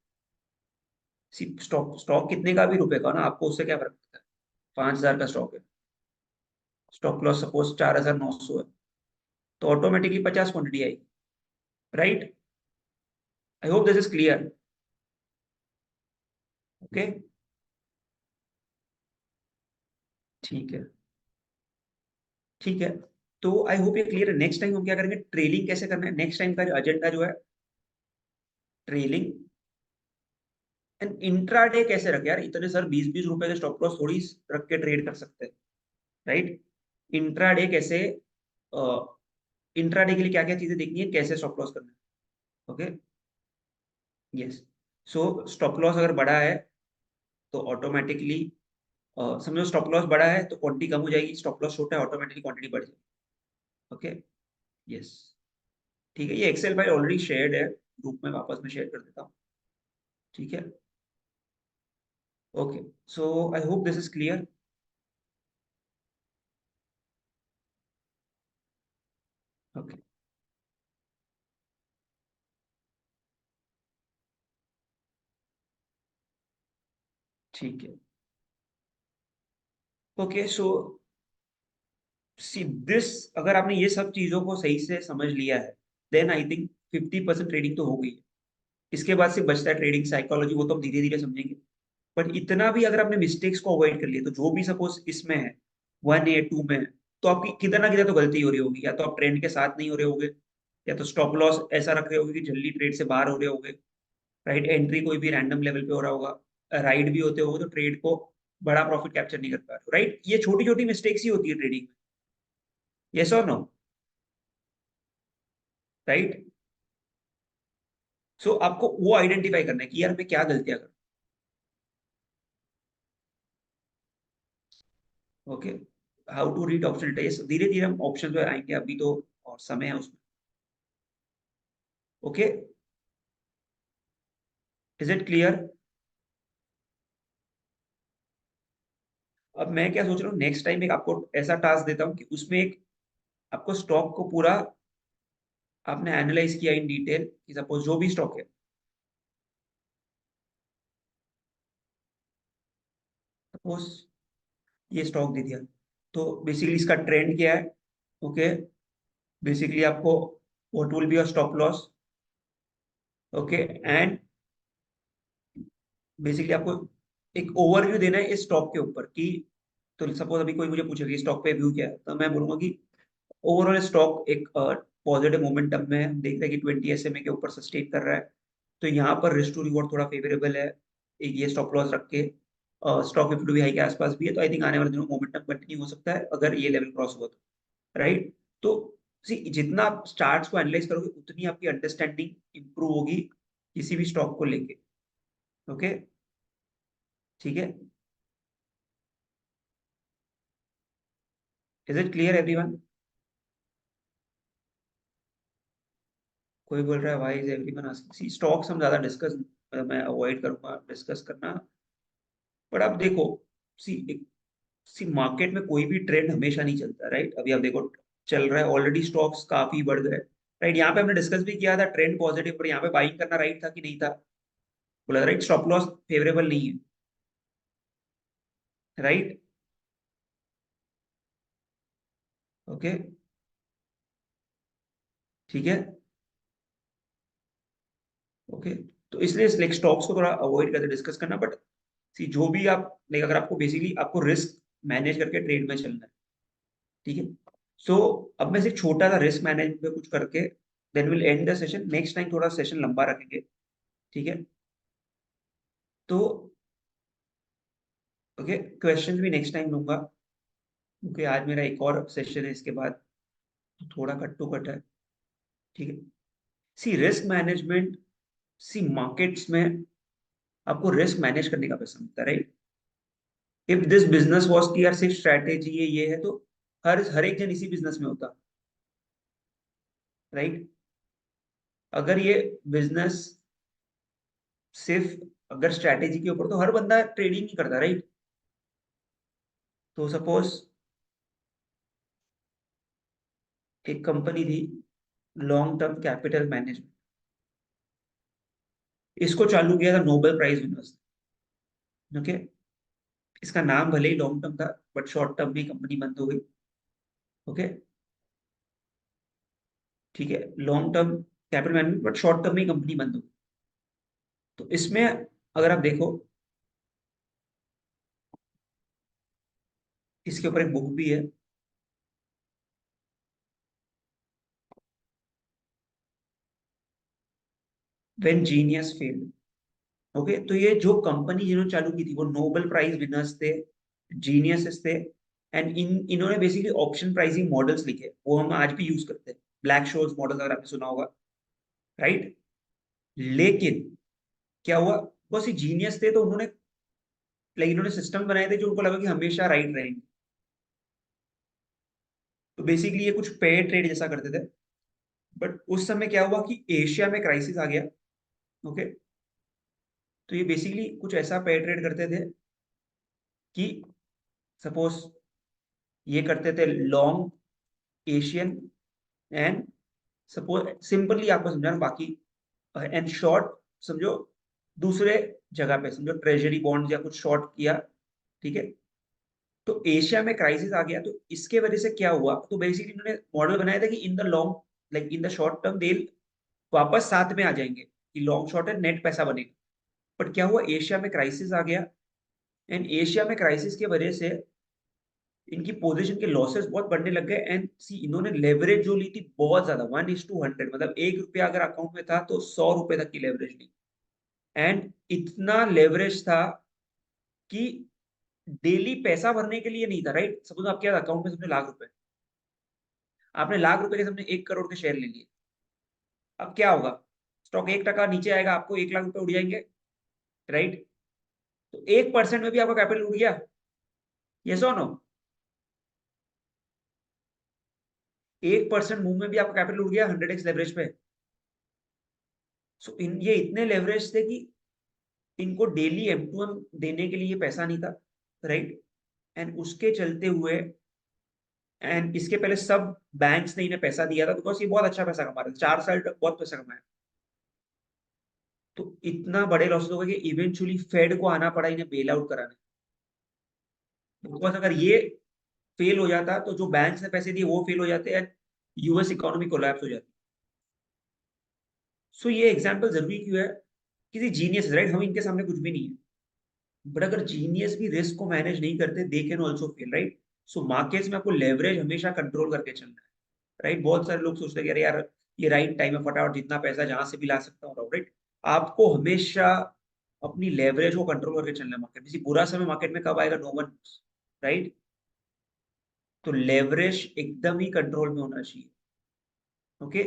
स्टॉक स्टॉक कितने का भी रुपए का ना, आपको उससे क्या फर्क पड़ता है। 5,000 का स्टॉक है, स्टॉप लॉस सपोज 4,900 है, तो ऑटोमेटिकली 50 क्वांटिटी आएगी, right. I hope this is clear, okay, ठीक है, ठीक है। तो आई होप ये क्लियर है। नेक्स्ट टाइम हम क्या करेंगे, ट्रेलिंग कैसे करना है। नेक्स्ट टाइम का एजेंडा जो है, ट्रेलिंग एंड इंट्राडे कैसे रखे। यार इतने सर 20-20 रुपए के स्टॉप लॉस थोड़ी रख के ट्रेड कर सकते हैं, राइट। इंट्राडे कैसे, इंट्राडे के लिए क्या क्या चीजें देखनी है, कैसे स्टॉप लॉस करना है, okay, yes. So stop loss अगर बड़ा है तो ऑटोमेटिकली समझो स्टॉप लॉस बड़ा है तो क्वांटिटी कम हो जाएगी, स्टॉप लॉस छोटा है ऑटोमेटिकली क्वांटिटी बढ़ जाएगी, ओके, यस। ठीक है, ये एक्सेल फाइल ऑलरेडी शेयर्ड है ग्रुप में, वापस मैं शेयर कर देता हूँ। ठीक है, okay, so I hope this is clear. Okay, ठीक है, ओके, सो सी दिस, अगर आपने ये सब चीजों को सही से समझ लिया है, देन आई थिंक 50% ट्रेडिंग तो हो गई है। इसके बाद से बचता है ट्रेडिंग साइकोलॉजी, वो तो हम धीरे धीरे समझेंगे। बट इतना भी अगर आपने मिस्टेक्स को अवॉइड कर लिया, तो जो भी सपोज इसमें है, 1 या 2 में है, तो आपकी किधर ना किधर तो गलती हो रही होगी। या तो आप ट्रेंड के साथ नहीं हो रहे होगे, या तो स्टॉप लॉस ऐसा रख रहे होगे कि जल्दी ट्रेड से बाहर हो रहे होगे, राइट, एंट्री कोई भी रैंडम लेवल पे हो रहा होगा, राइट भी होते होगे तो ट्रेड को बड़ा प्रॉफिट कैप्चर नहीं कर पा रहे हो, राइट। ये छोटी छोटी मिस्टेक्स ही होती है ट्रेडिंग में, यस और नो, राइट। सो आपको वो आइडेंटिफाई करना है कि यार मैं क्या गलतियां कर, okay, how to read option test, धीरे धीरे हम ऑप्शन पे आएंगे, अभी तो और समय है उसमें। Okay, is it clear? अब मैं क्या सोच रहा हूँ, नेक्स्ट टाइम एक आपको ऐसा टास्क देता हूँ कि उसमें एक आपको स्टॉक को पूरा आपने एनालाइज किया इन डिटेल, कि सपोज जो भी स्टॉक है, सपोज ये स्टॉक दे दिया, तो बेसिकली इसका ट्रेंड क्या है, ओके, बेसिकली आपको what will be your stop loss, okay, and basically आपको एक ओवरव्यू देना है इस स्टॉक के ऊपर कि, तो सपोज अभी कोई मुझे पूछेगा स्टॉक पे व्यू क्या है, तो मैं बोलूंगा कि ओवरऑल स्टॉक एक पॉजिटिव मोमेंटम में हम देख रहे हैं कि 20 SMA के ऊपर सस्टेन कर रहा है, तो यहाँ पर रिस्क टू रिवॉर्ड थोड़ा फेवरेबल है, एक ये स्टॉप लॉस रख के, स्टॉक इफ भी हाई के आसपास भी है, तो आई थिंक आने वाले दिनों में मोमेंटम कंटिन्यू हो सकता है अगर ये लेवल क्रॉस हुआ तो, राइट। तो सी जितना आप चार्ट्स को एनालाइज करोगे उतनी आपकी अंडरस्टैंडिंग इंप्रूव होगी किसी भी स्टॉक को लेके, ओके, ठीक है, इज इट क्लियर एवरीवन? कोई बोल रहा है why is everyone asking, see stocks हम ज्यादा डिस्कस, मैं अवॉइड करूंगा डिस्कस करना, पर आप देखो, सी सी मार्केट में कोई भी ट्रेंड हमेशा नहीं चलता, राइट। अभी आप देखो चल रहा है, ऑलरेडी स्टॉक्स काफी बढ़ गए, राइट। यहाँ पे हमने डिस्कस भी किया था ट्रेंड पॉजिटिव, पर यहाँ पे बाइंग करना राइट था कि नहीं था, बोला राइट, स्टॉप लॉस फेवरेबल नहीं है, राइट, ओके, ठीक है, ओके। तो इसलिए लाइक स्टॉक्स को थोड़ा अवॉइड करके डिस्कस करना, बट सी जो भी आप लाइक, अगर आपको बेसिकली आपको रिस्क मैनेज करके ट्रेड में चलना है, ठीक है। सो अब मैं सिर्फ छोटा सा रिस्क मैनेज पे कुछ करके then will end the session, next time थोड़ा सेशन लंबा रखेंगे, ठीक है। तो ओके, क्वेश्चंस भी नेक्स्ट टाइम लूंगा, क्योंकि आज मेरा एक और सेशन है इसके बाद, तो थोड़ा कट टू कट है, ठीक है। सी रिस्क मैनेजमेंट, सी मार्केट्स में आपको रिस्क मैनेज करने का पैसा मिलता है, right. If this business was की यार सिर्फ स्ट्रैटेजी ये है, तो हर एक जन इसी बिजनेस में होता, राइट। अगर ये बिजनेस सिर्फ अगर स्ट्रैटेजी के ऊपर, तो हर बंदा ट्रेडिंग ही करता, राइट। तो सपोज एक कंपनी थी, लॉन्ग टर्म कैपिटल मैनेजमेंट, इसको चालू किया था नोबेल प्राइज विनर्स, ओके। इसका नाम भले ही लॉन्ग टर्म था, बट शॉर्ट टर्म में कंपनी बंद हो गई, ओके, ठीक है। Long term capital management, but short term में कंपनी बंद हो गई। तो इसमें अगर आप देखो, इसके ऊपर एक बुक भी है, व्हेन जीनियस फेल्ड, ओके। तो ये जो कंपनी जिन्होंने चालू की थी वो नोबेल प्राइज विनर्स थे, जीनियस थे, एंड इन्होंने बेसिकली ऑप्शन प्राइसिंग मॉडल्स लिखे, वो हम आज भी यूज करते हैं, ब्लैक शोर्स मॉडल अगर आपने सुना होगा, राइट। लेकिन क्या हुआ, बस ये जीनियस थे तो उन्होंने लाइक इन्होंने सिस्टम बनाए थे जो उनको लगा कि हमेशा राइट रहेंगे, तो बेसिकली ये कुछ पेयर ट्रेड जैसा करते थे, बट उस समय क्या हुआ कि एशिया में क्राइसिस आ गया। ओके, तो ये बेसिकली कुछ ऐसा पेयर ट्रेड करते थे कि सपोज ये करते थे long Asian, and suppose simply आपको समझाना, बाकी एंड शॉर्ट समझो दूसरे जगह पे, समझो ट्रेजरी बॉन्ड या कुछ शॉर्ट किया। ठीक है, तो एशिया में क्राइसिस आ गया, तो इसके वजह से क्या हुआ, तो बेसिकली इन्होंने मॉडल बनाया था कि in the long, like in the short term they वापस साथ में आ जाएंगे, कि लॉन्ग शॉर्ट है नेट पैसा बनेगा। बट क्या हुआ, एशिया में क्राइसिस आ गया, एंड एशिया में क्राइसिस की वजह से इनकी पोजीशन के लॉसेस बहुत बढ़ने लग गए। एंड सी इन्होंने लेवरेज जो ली थी बहुत ज्यादा, 1:100, मतलब 1 रुपया अगर अकाउंट में था तो 100 रुपए तक की लेवरेज ली। एंड इतना लेवरेज था कि डेली पैसा भरने के लिए नहीं था, राइट। सपोज आपके अकाउंट में समझे ₹1,00,000, आपने ₹1,00,000 के सामने 1 करोड़ के शेयर ले लिए। अब क्या होगा, स्टॉक 1% नीचे आएगा, आपको ₹1,00,000 उड़ जाएंगे, राइट। तो 1% में भी आपका कैपिटल उड़ गया, यस और नो। 1% मूव में भी आपका कैपिटल उड़ गया 100x लेवरेज पे। सो ये इतने लेवरेज थे कि इनको डेली M2M देने के लिए पैसा नहीं था, राइट। एंड उसके चलते हुए, एंड इसके पहले सब बैंक्स ने इन्हें पैसा दिया था, बिकॉज ये बहुत अच्छा पैसा कमा रहे थे, 4 साल तक बहुत पैसा कमाया। तो इतना बड़े लॉसेस हो गए कि इवेंचुअली फेड को आना पड़ा इन्हें बेल आउट कराने। बिकॉज अगर ये फेल हो जाता तो जो बैंक्स ने पैसे दिए वो फेल हो जाते, एंड यूएस इकोनॉमी कोलैप्स हो जाती। सो ये एग्जांपल जरूरी क्यों है, किसी जीनियस, राइट, हम इनके सामने कुछ भी नहीं है, बट अगर जीनियस भी रिस्क को मैनेज नहीं करते they can also fail, right. So markets में आपको लेवरेज हमेशा कंट्रोल करके चलना है, राइट। बहुत सारे लोग सोचते हैं कि अरे यार ये राइट टाइम है, फटाफट जितना पैसा जहां से भी ला सकता हूँ, राइट। आपको हमेशा अपनी लेवरेज को कंट्रोल करके चलना है। मार्केट किसी बुरा समय मार्केट में कब आएगा, नो वन, राइट। तो लेवरेज एकदम ही कंट्रोल में होना चाहिए। ओके,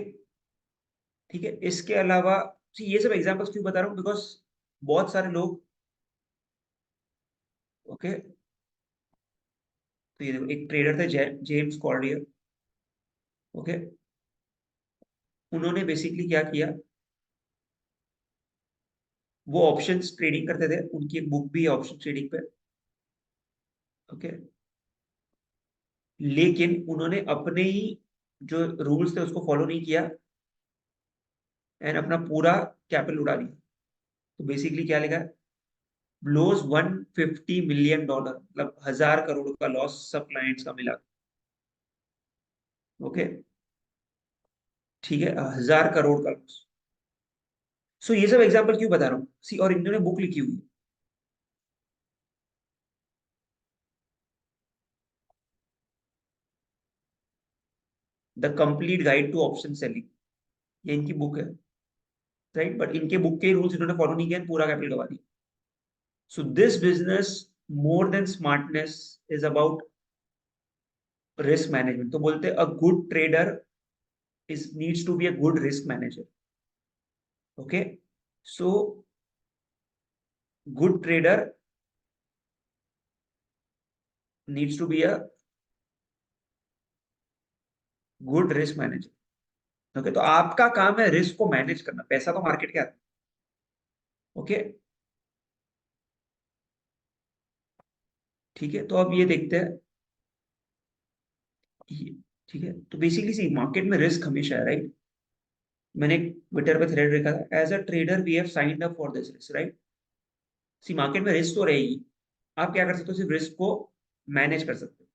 ठीक है। इसके अलावा ये सब एग्जांपल्स क्यों बता रहा हूँ, बिकॉज बहुत सारे लोग, ओके, तो ये देखो एक ट्रेडर थे जेम्स कॉर्डियर। ओके, उन्होंने बेसिकली क्या किया, वो ऑप्शंस ट्रेडिंग करते थे, उनकी एक बुक भी है ऑप्शन ट्रेडिंग पे। ओके, लेकिन उन्होंने अपने ही जो रूल्स थे उसको फॉलो नहीं किया, एंड अपना पूरा कैपिटल उड़ा दिया। तो बेसिकली क्या लिखा है, लॉस $150 मिलियन, मतलब 1,000 करोड़ का लॉस सब क्लाइंट्स का मिला। ओके, ठीक है, 1,000 करोड़ का लॉस। सो ये सब एग्जांपल क्यों बता रहा हूँ, सी, और इन्होंने बुक लिखी हुई है, the complete guide to option selling, ये इनकी बुक है, राइट। बट इनके बुक के रूल्स इन्होंने फॉलो नहीं किया, पूरा कैपिटल गवा दिया। So this business more than smartness is about risk management. तो बोलते हैं a good trader is needs to be a good risk manager. Okay, so good trader needs to be a good risk manager. Okay, तो आपका काम है रिस्क को मैनेज करना, पैसा तो मार्केट के आता है। ओके, ठीक है, तो अब ये देखते हैं ठीक है, तो बेसिकली सी मार्केट में रिस्क हमेशा है, राइट। मैंने ट्विटर पे थ्रेड लिखा था, as a trader we have signed up for this risk, right. See market में रिस्क तो रहेगी, आप क्या कर सकते हो, सिर्फ रिस्क को मैनेज कर सकते हो।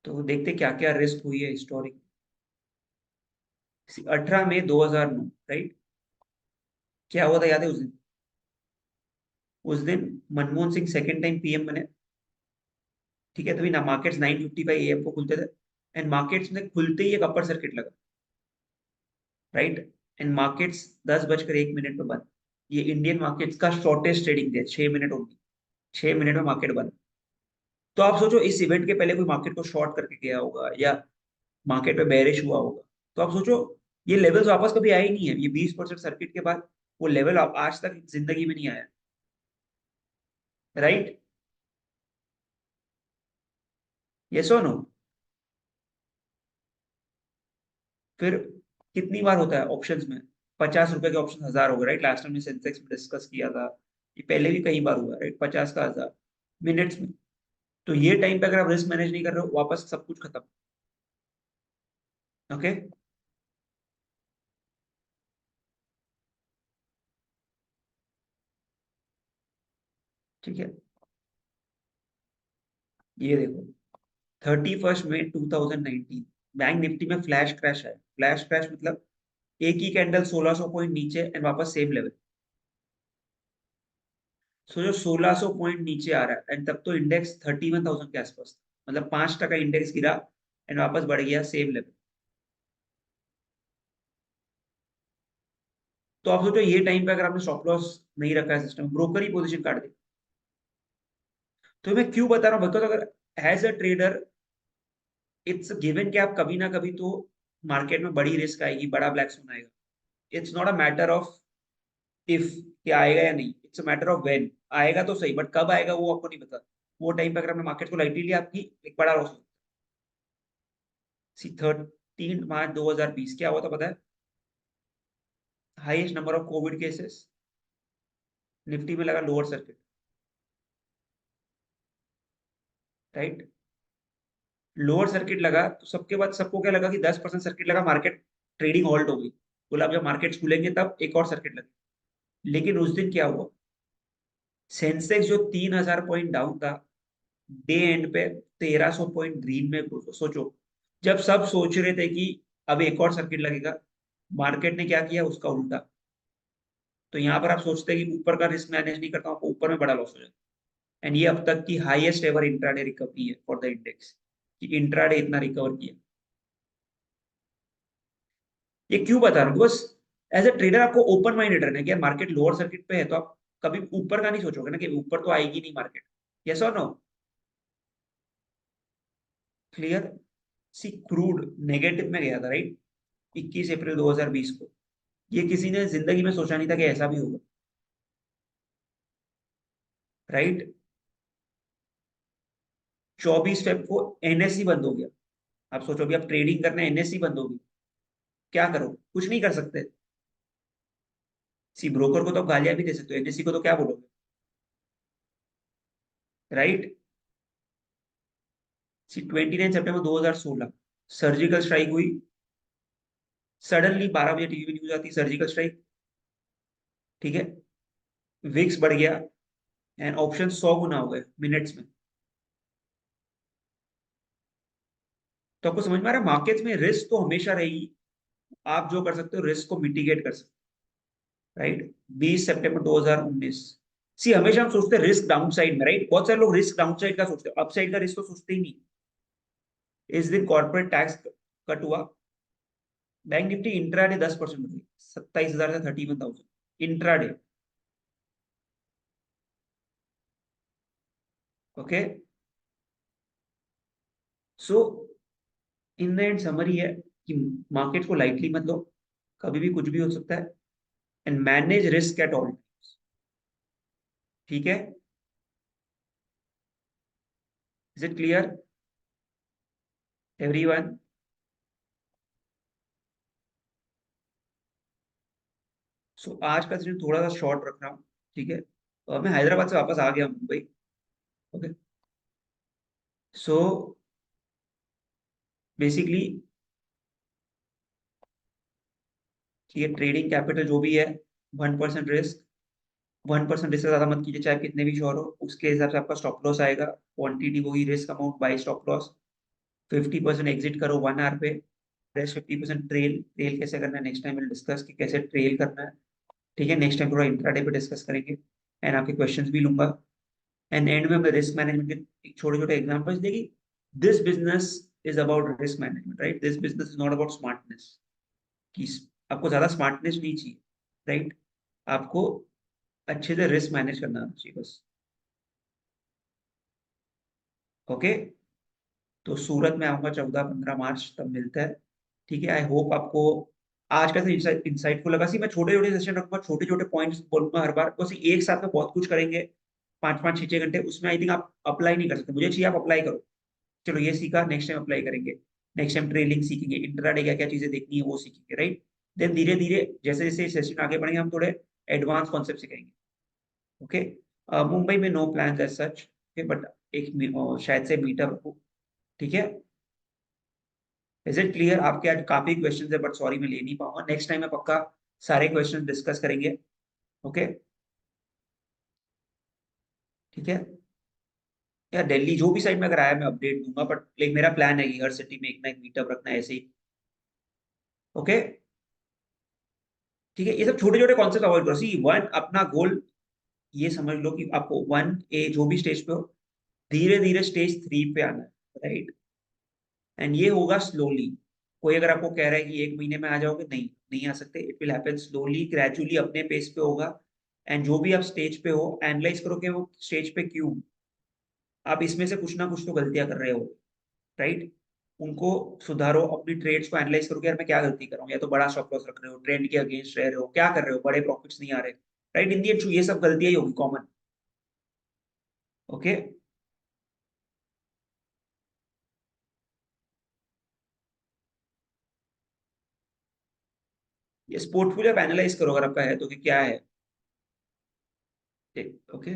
तो देखते क्या क्या रिस्क हुई है हिस्टोरिक। 18 मई 2009, राइट। क्या हुआ था याद है उस दिन, उस दिन Manmohan Singh second time PM बने। ठीक है, तभी ना मार्केट्स 9:55 AM को खुलते थे, एंड मार्केट्स में खुलते ही एक अपर सर्किट लगा, राइट। एंड मार्केट्स 10:01 पे बंद। ये इंडियन मार्केट्स का शॉर्टेस्ट ट्रेडिंग डे, 6 मिनट होगी, 6 मिनट में मार्केट बंद। तो आप सोचो इस इवेंट के पहले कोई मार्केट को शॉर्ट करके गया होगा, या मार्केट में बेरिश हुआ होगा, तो आप सोचो ये लेवल्स वापस कभी आए ही नहीं है, ये 20% सर्किट के बाद वो लेवल आज तक जिंदगी में नहीं आया, राइट। यस और नो। फिर कितनी बार होता है ऑप्शंस में, 50 रुपए के ऑप्शन 1000 हो गए, राइट? लास्ट टाइम सेंसेक्स में डिस्कस किया था, ये पहले भी कई बार हुआ है, राइट? 50 का 1000 मिनट्स में। तो ये टाइम पे अगर आप रिस्क मैनेज नहीं कर रहे हो, वापस सब कुछ खत्म। ओके, ठीक है। ये देखो, 31 मई 2019 बैंक निफ्टी में फ्लैश क्रैश है। फ्लैश क्रैश मतलब एक ही कैंडल 1600 पॉइंट नीचे एंड वापस सेम लेवल। सो जो 1600 पॉइंट नीचे आ रहा है, एंड तब तो इंडेक्स 31,000 के आसपास था, मतलब 5% इंडेक्स गिरा एंड वापस बढ़ गया सेम लेवल। तो आप सोचो ये टाइम पे अगर आपने स्टॉप लॉस नहीं रखा है, सिस्टम ब्रोकर ही पोजीशन काट दे। तो मैं क्यों बता रहा हूँ, बिकॉज अगर as a trader it's given कि आप कभी ना कभी तो मार्केट में बड़ी रिस्क आएगी, बड़ा ब्लैक स्वन आएगा। It's not a matter of if क्या आएगा या नहीं, it's a matter of when. आएगा तो सही, बट कब आएगा वो आपको नहीं पता। वो टाइम पे अगर आपने मार्केट को लाइटली लिया, आपकी एक बड़ा लॉस। सी 13 मार्च 2020 क्या हुआ था पता है? Highest number of Covid cases, Nifty में लगा lower circuit, right? Lower circuit लगा तो सबके बाद सबको क्या लगा कि 10% सर्किट लगा, मार्केट ट्रेडिंग हॉल्ट हो गई। बोला अब जब मार्केट खुलेंगे तब एक और सर्किट लगे। लेकिन उस दिन क्या हुआ, सेंसेक्स जो 3000 पॉइंट डाउन था, डे एंड पे 1300 पॉइंट ग्रीन में सोचो। जब सब सोच रहे थे कि अब एक और सर्किट लगेगा, मार्केट ने क्या किया, उसका उल्टा। तो यहाँ पर आप सोचते हैं कि ऊपर का रिस्क मैनेज नहीं करता हूँ, आपको ऊपर में बड़ा लॉस हो जाता है। एंड ये अब तक की हाईएस्ट एवर इंट्राडे रिकवरी है फॉर द इंडेक्स, कि इंट्राडे इतना रिकवर किया। ये क्यों बता रहा हूँ, बस एज अ ट्रेडर आपको ओपन माइंडेड रहना है कि यार मार्केट लोअर सर्किट पे है, तो आप कभी ऊपर का नहीं सोचोगे ना कि ऊपर तो आएगी नहीं मार्केट। यस और नो? क्लियर? सी क्रूड नेगेटिव में गया था, राइट? 21 अप्रैल 2020 को। ये किसी ने जिंदगी में सोचा नहीं था कि ऐसा भी होगा, राइट? 24 फेब को एनएससी बंद हो गया। आप सोचो भी आप ट्रेडिंग करना है, एनएससी बंद होगी, क्या करो? कुछ नहीं कर सकते। सी ब्रोकर को तो आप गालियां भी दे सकते हो, एनएससी को तो क्या बोलोगे, राइट? सी 29 सितंबर 2016 सर्जिकल स्ट्राइक हुई। सडनली 12 बजे टीवी में न्यूज आती, सर्जिकल स्ट्राइक, ठीक है? विक्स बढ़ गया एंड ऑप्शन 100 गुना हो गए मिनट्स में। तो आपको समझ में आ रहा है, मार्केट्स में रिस्क तो हमेशा रहेगी। आप जो कर सकते हो रिस्क को मिटिगेट कर सकते हो, राइट? 20 सितंबर 2019। सी हमेशा हम सोचते हैं रिस्क डाउन साइड में, राइट? बहुत सारे लोग रिस्क डाउन साइड का सोचते हैं, अप साइड का रिस्क तो सोचते ही नहीं। इस दिन कॉर्पोरेट टैक्स कट हुआ, बैंक निफ्टी इंट्राडे 10% बढ़ी, 27,000 से 31,000 intraday. Okay, so in the end summary है कि मार्केट को लाइटली मत लो, कभी भी कुछ भी हो सकता है, and manage risk at all, ठीक है? Is it clear everyone? So आज का सेशन थोड़ा सा शॉर्ट रख रहा हूँ, ठीक है? मैं हैदराबाद से वापस आ गया मुंबई। ओके, सो बेसिकली ये ट्रेडिंग कैपिटल जो भी है, 1% रिस्क, 1% रिस्क से ज्यादा मत कीजिए, चाहे कितने भी श्योर हो। उसके हिसाब से आपका स्टॉप लॉस आएगा, क्वांटिटी वही risk amount by stop loss. 50% exit करो 1 आवर पे, रेस्ट 50% ट्रेल। ट्रेल कैसे करना है नेक्स्ट टाइम विल डिस्कस कि कैसे ट्रेल करना है, ठीक है? नेक्स्ट टाइम थोड़ा इंट्राडे पे डिस्कस करेंगे, एंड आपके क्वेश्चंस भी लूंगा। एंड एंड में मैं रिस्क मैनेजमेंट के छोटे छोटे एग्जांपल्स देगी। This business is about risk management, right? This business is not about smartness, कि आपको ज्यादा स्मार्टनेस नहीं चाहिए, राइट? आपको अच्छे से रिस्क मैनेज करना आना चाहिए बस। ओके, तो सूरत में आऊंगा 14-15 मार्च, तब मिलता है, ठीक है? आई होप आपको आज का इंसाइटफुल लगा। सी मैं छोटे छोटे सेशन रखूंगा, छोटे छोटे पॉइंट्स बोलूंगा हर बार, बस एक साथ में बहुत कुछ करेंगे, 5-5 6-6 घंटे उसमें आई थिंक आप अप्लाई नहीं कर सकते। मुझे चाहिए आप अप्लाई करो। चलो ये सीखा, नेक्स्ट टाइम अप्लाई करेंगे। नेक्स्ट टाइम ट्रेलिंग सीखेंगे, इंट्राडे क्या क्या चीजें देखनी है वो सीखेंगे, राइट। देन धीरे धीरे जैसे जैसे सेशन आगे बढ़ेंगे हम थोड़े एडवांस कॉन्सेप्ट सीखेंगे। ओके। मुंबई में no plan as such, but एक शायद से मीटअप हो। ठीक है। Is it clear? आपके आज काफी क्वेश्चंस है, बट सॉरी मैं ले नहीं पाऊंगा, नेक्स्ट टाइम मैं पक्का सारे क्वेश्चन डिस्कस करेंगे। ओके। ठीक है। या दिल्ली जो भी साइड में अगर आया मैं अपडेट दूंगा, बट लाइक मेरा प्लान है कि हर सिटी में एक ना एक मीटअप रखना है ऐसे ही। ओके। ठीक है, ये सब छोटे छोटे कॉन्सेप्ट अवॉइड करो। सी वन अपना गोल ये समझ लो कि आपको वन ए जो भी स्टेज पे हो, धीरे धीरे स्टेज 3 पे आना है, राइट। एंड ये होगा स्लोली। कोई अगर आपको कह रहा है कि एक महीने में आ जाओगे, नहीं नहीं आ सकते। It will happen slowly, gradually, अपने पेस पे होगा। एंड जो भी आप स्टेज पे हो, एनालाइज करो कि वो स्टेज पे क्यों, आप इसमें से कुछ ना कुछ तो गलतियां कर रहे हो, राइट। उनको सुधारो, अपनी ट्रेड्स को एनालाइज करो कि यार मैं क्या गलती कर रहा हूँ। या तो बड़ा स्टॉप लॉस रख रहे हो, ट्रेंड के अगेंस्ट रह रहे हो, क्या कर रहे हो, बड़े प्रॉफिट्स नहीं आ रहे, राइट। इन दी एंड ये सब गलतियां ही होगी कॉमन। ओके। ये पोर्टफोलियो आप एनालाइज करो अगर आपका है तो, कि क्या है। ओके।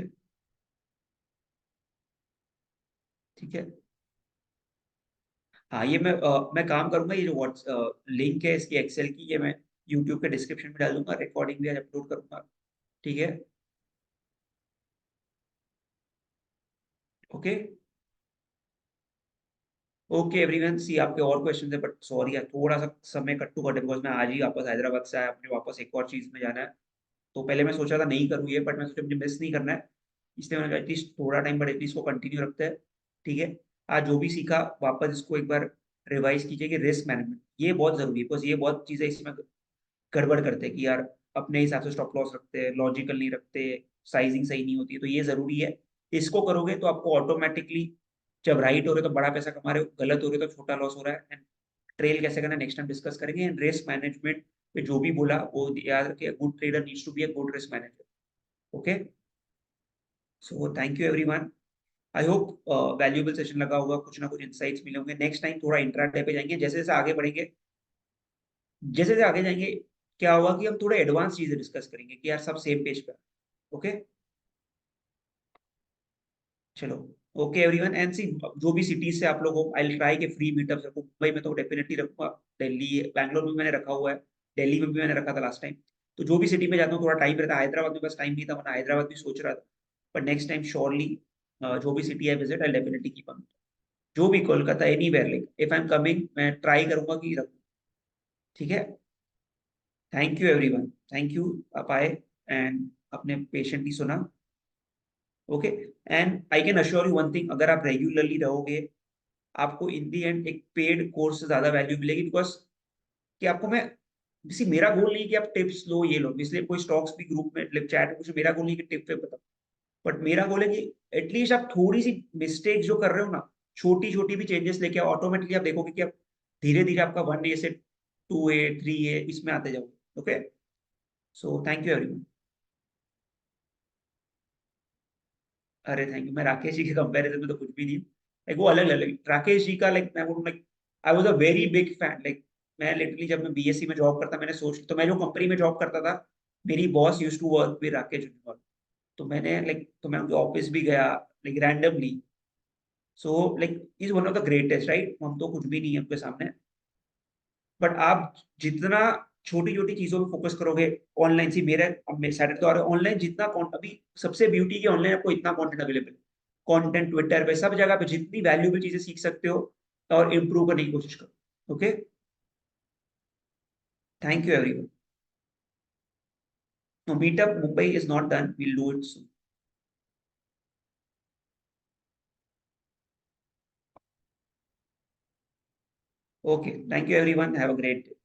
ठीक है। हाँ, ये मैं काम करूंगा, ये जो व्हाट्स लिंक है इसकी एक्सेल की, ये मैं यूट्यूब के डिस्क्रिप्शन में डाल दूंगा, रिकॉर्डिंग भी आज अपलोड करूंगा। ठीक है। ओके। ओके एवरीवन, सी आपके और क्वेश्चन है, बट सॉरी यार थोड़ा सा समय कट टू कट, बिकॉज मैं आज ही वापस हैदराबाद से आया, मुझे वापस एक और चीज में जाना है। तो पहले मैं सोचा था नहीं करूँ ये, बट मैं सोचा मुझे मिस नहीं करना है, इसलिए मैंने एटलीस्ट थोड़ा टाइम, बट एटलीस्ट को कंटिन्यू रखते हैं। ठीक है। आज जो भी सीखा वापस इसको एक बार रिवाइज कीजिए कि रिस्क मैनेजमेंट ये बहुत जरूरी है, बिकॉज ये बहुत चीजें इसमें गड़बड़ करते हैं कि यार अपने हिसाब से स्टॉप लॉस रखते हैं, लॉजिकल नहीं रखते, साइजिंग सही नहीं होती है, तो ये जरूरी है। इसको करोगे तो आपको ऑटोमेटिकली, जब राइट हो रहे हो तो बड़ा पैसा कमा रहे हो, गलत हो रहे हो तो छोटा लॉस हो रहा है। एंड ट्रेल कैसे करना नेक्स्ट टाइम डिस्कस करेंगे। एंड रिस्क मैनेजमेंट पे जो भी बोला वो याद रखिए, good trader needs to be a good risk manager. Okay. So thank you everyone. I hope valuable session लगा होगा, कुछ ना कुछ इंसाइट्स मिले होंगे। नेक्स्ट टाइम थोड़ा इंट्राडे पे जाएंगे, जैसे जैसे आगे बढ़ेंगे, जैसे जैसे आगे जाएंगे क्या होगा कि हम थोड़े एडवांस चीजें डिस्कस करेंगे कि यार सब सेम पेज पे। ओके। चलो। ओके एवरीवन, एंड सी जो भी सिटीज से आप लोग हो, आई ट्राई के फ्री मीटअप्स रखूं। मुंबई में तो डेफिनेटली रखूंगा, दिल्ली बैंगलोर में मैंने रखा हुआ है, दिल्ली में भी मैंने रखा था लास्ट टाइम। तो जो भी सिटी में जाता हूँ थोड़ा टाइम रहता है, हैदराबाद में बस टाइम नहीं था, वरना हैदराबाद भी सोच रहा था। बट नेक्स्ट टाइम श्योरली जो भी city I visit I definitely keep on. जो भी Kolkata anywhere, like if I am coming मैं ट्राई करूंगा कि रखूं। ठीक है। Thank you everyone, thank you. आप आए एंड अपने पेशेंटली सुना। Okay. And I can assure you one thing, अगर आप रेगुलरली रहोगे, आपको इन दी एंड एक पेड कोर्स से ज्यादा वैल्यू मिलेगी। बिकॉज कि आपको मैं, किसी मेरा गोल नहीं है कि आप टिप्स लो ये लो, इसलिए कोई स्टॉक्स भी ग्रुप में चैट में कुछ, मेरा गोल नहीं है कि टिप पे बताओ। बट मेरा गोल है कि एटलीस्ट आप थोड़ी सी मिस्टेक जो कर रहे हो ना, छोटी छोटी भी चेंजेस लेके आओ, ऑटोमेटिकली आप देखोगे कि आप धीरे धीरे आपका 1A से 2A 3A इसमें आते जाओगे। Okay. So thank you everyone. अरे थैंक यू, मैं राकेश जी के कंपैरिजन में तो कुछ भी नहीं हूँ। लाइक वो अलग अलग, राकेश जी का लाइक मैं बोलूँ, like I was a very big fan. Like मैं लिटरली जब मैं बीएससी में जॉब करता, मैंने सोच, तो मैं जो कंपनी में जॉब करता था, मेरी boss used to work with Rakesh Junwal. तो मैंने लाइक, तो मैं उनके ऑफिस भी गया like randomly. So like is one of the greatest, right. हम तो कुछ भी नहीं है उनके सामने। बट आप जितना छोटी छोटी चीजों में फोकस करोगे, ऑनलाइन सी मेरे, अब मेरे सैटरडे तो आ रहे ऑनलाइन, जितना अभी सबसे ब्यूटी की ऑनलाइन आपको इतना कंटेंट अवेलेबल है, कंटेंट ट्विटर पे सब जगह पे, जितनी वैल्यूबल चीजें सीख सकते हो और इम्प्रूव करने की कोशिश करो। Okay. Thank you everyone. No, meetup Mumbai is not done, will do it soon. Okay, thank you everyone, have a great day.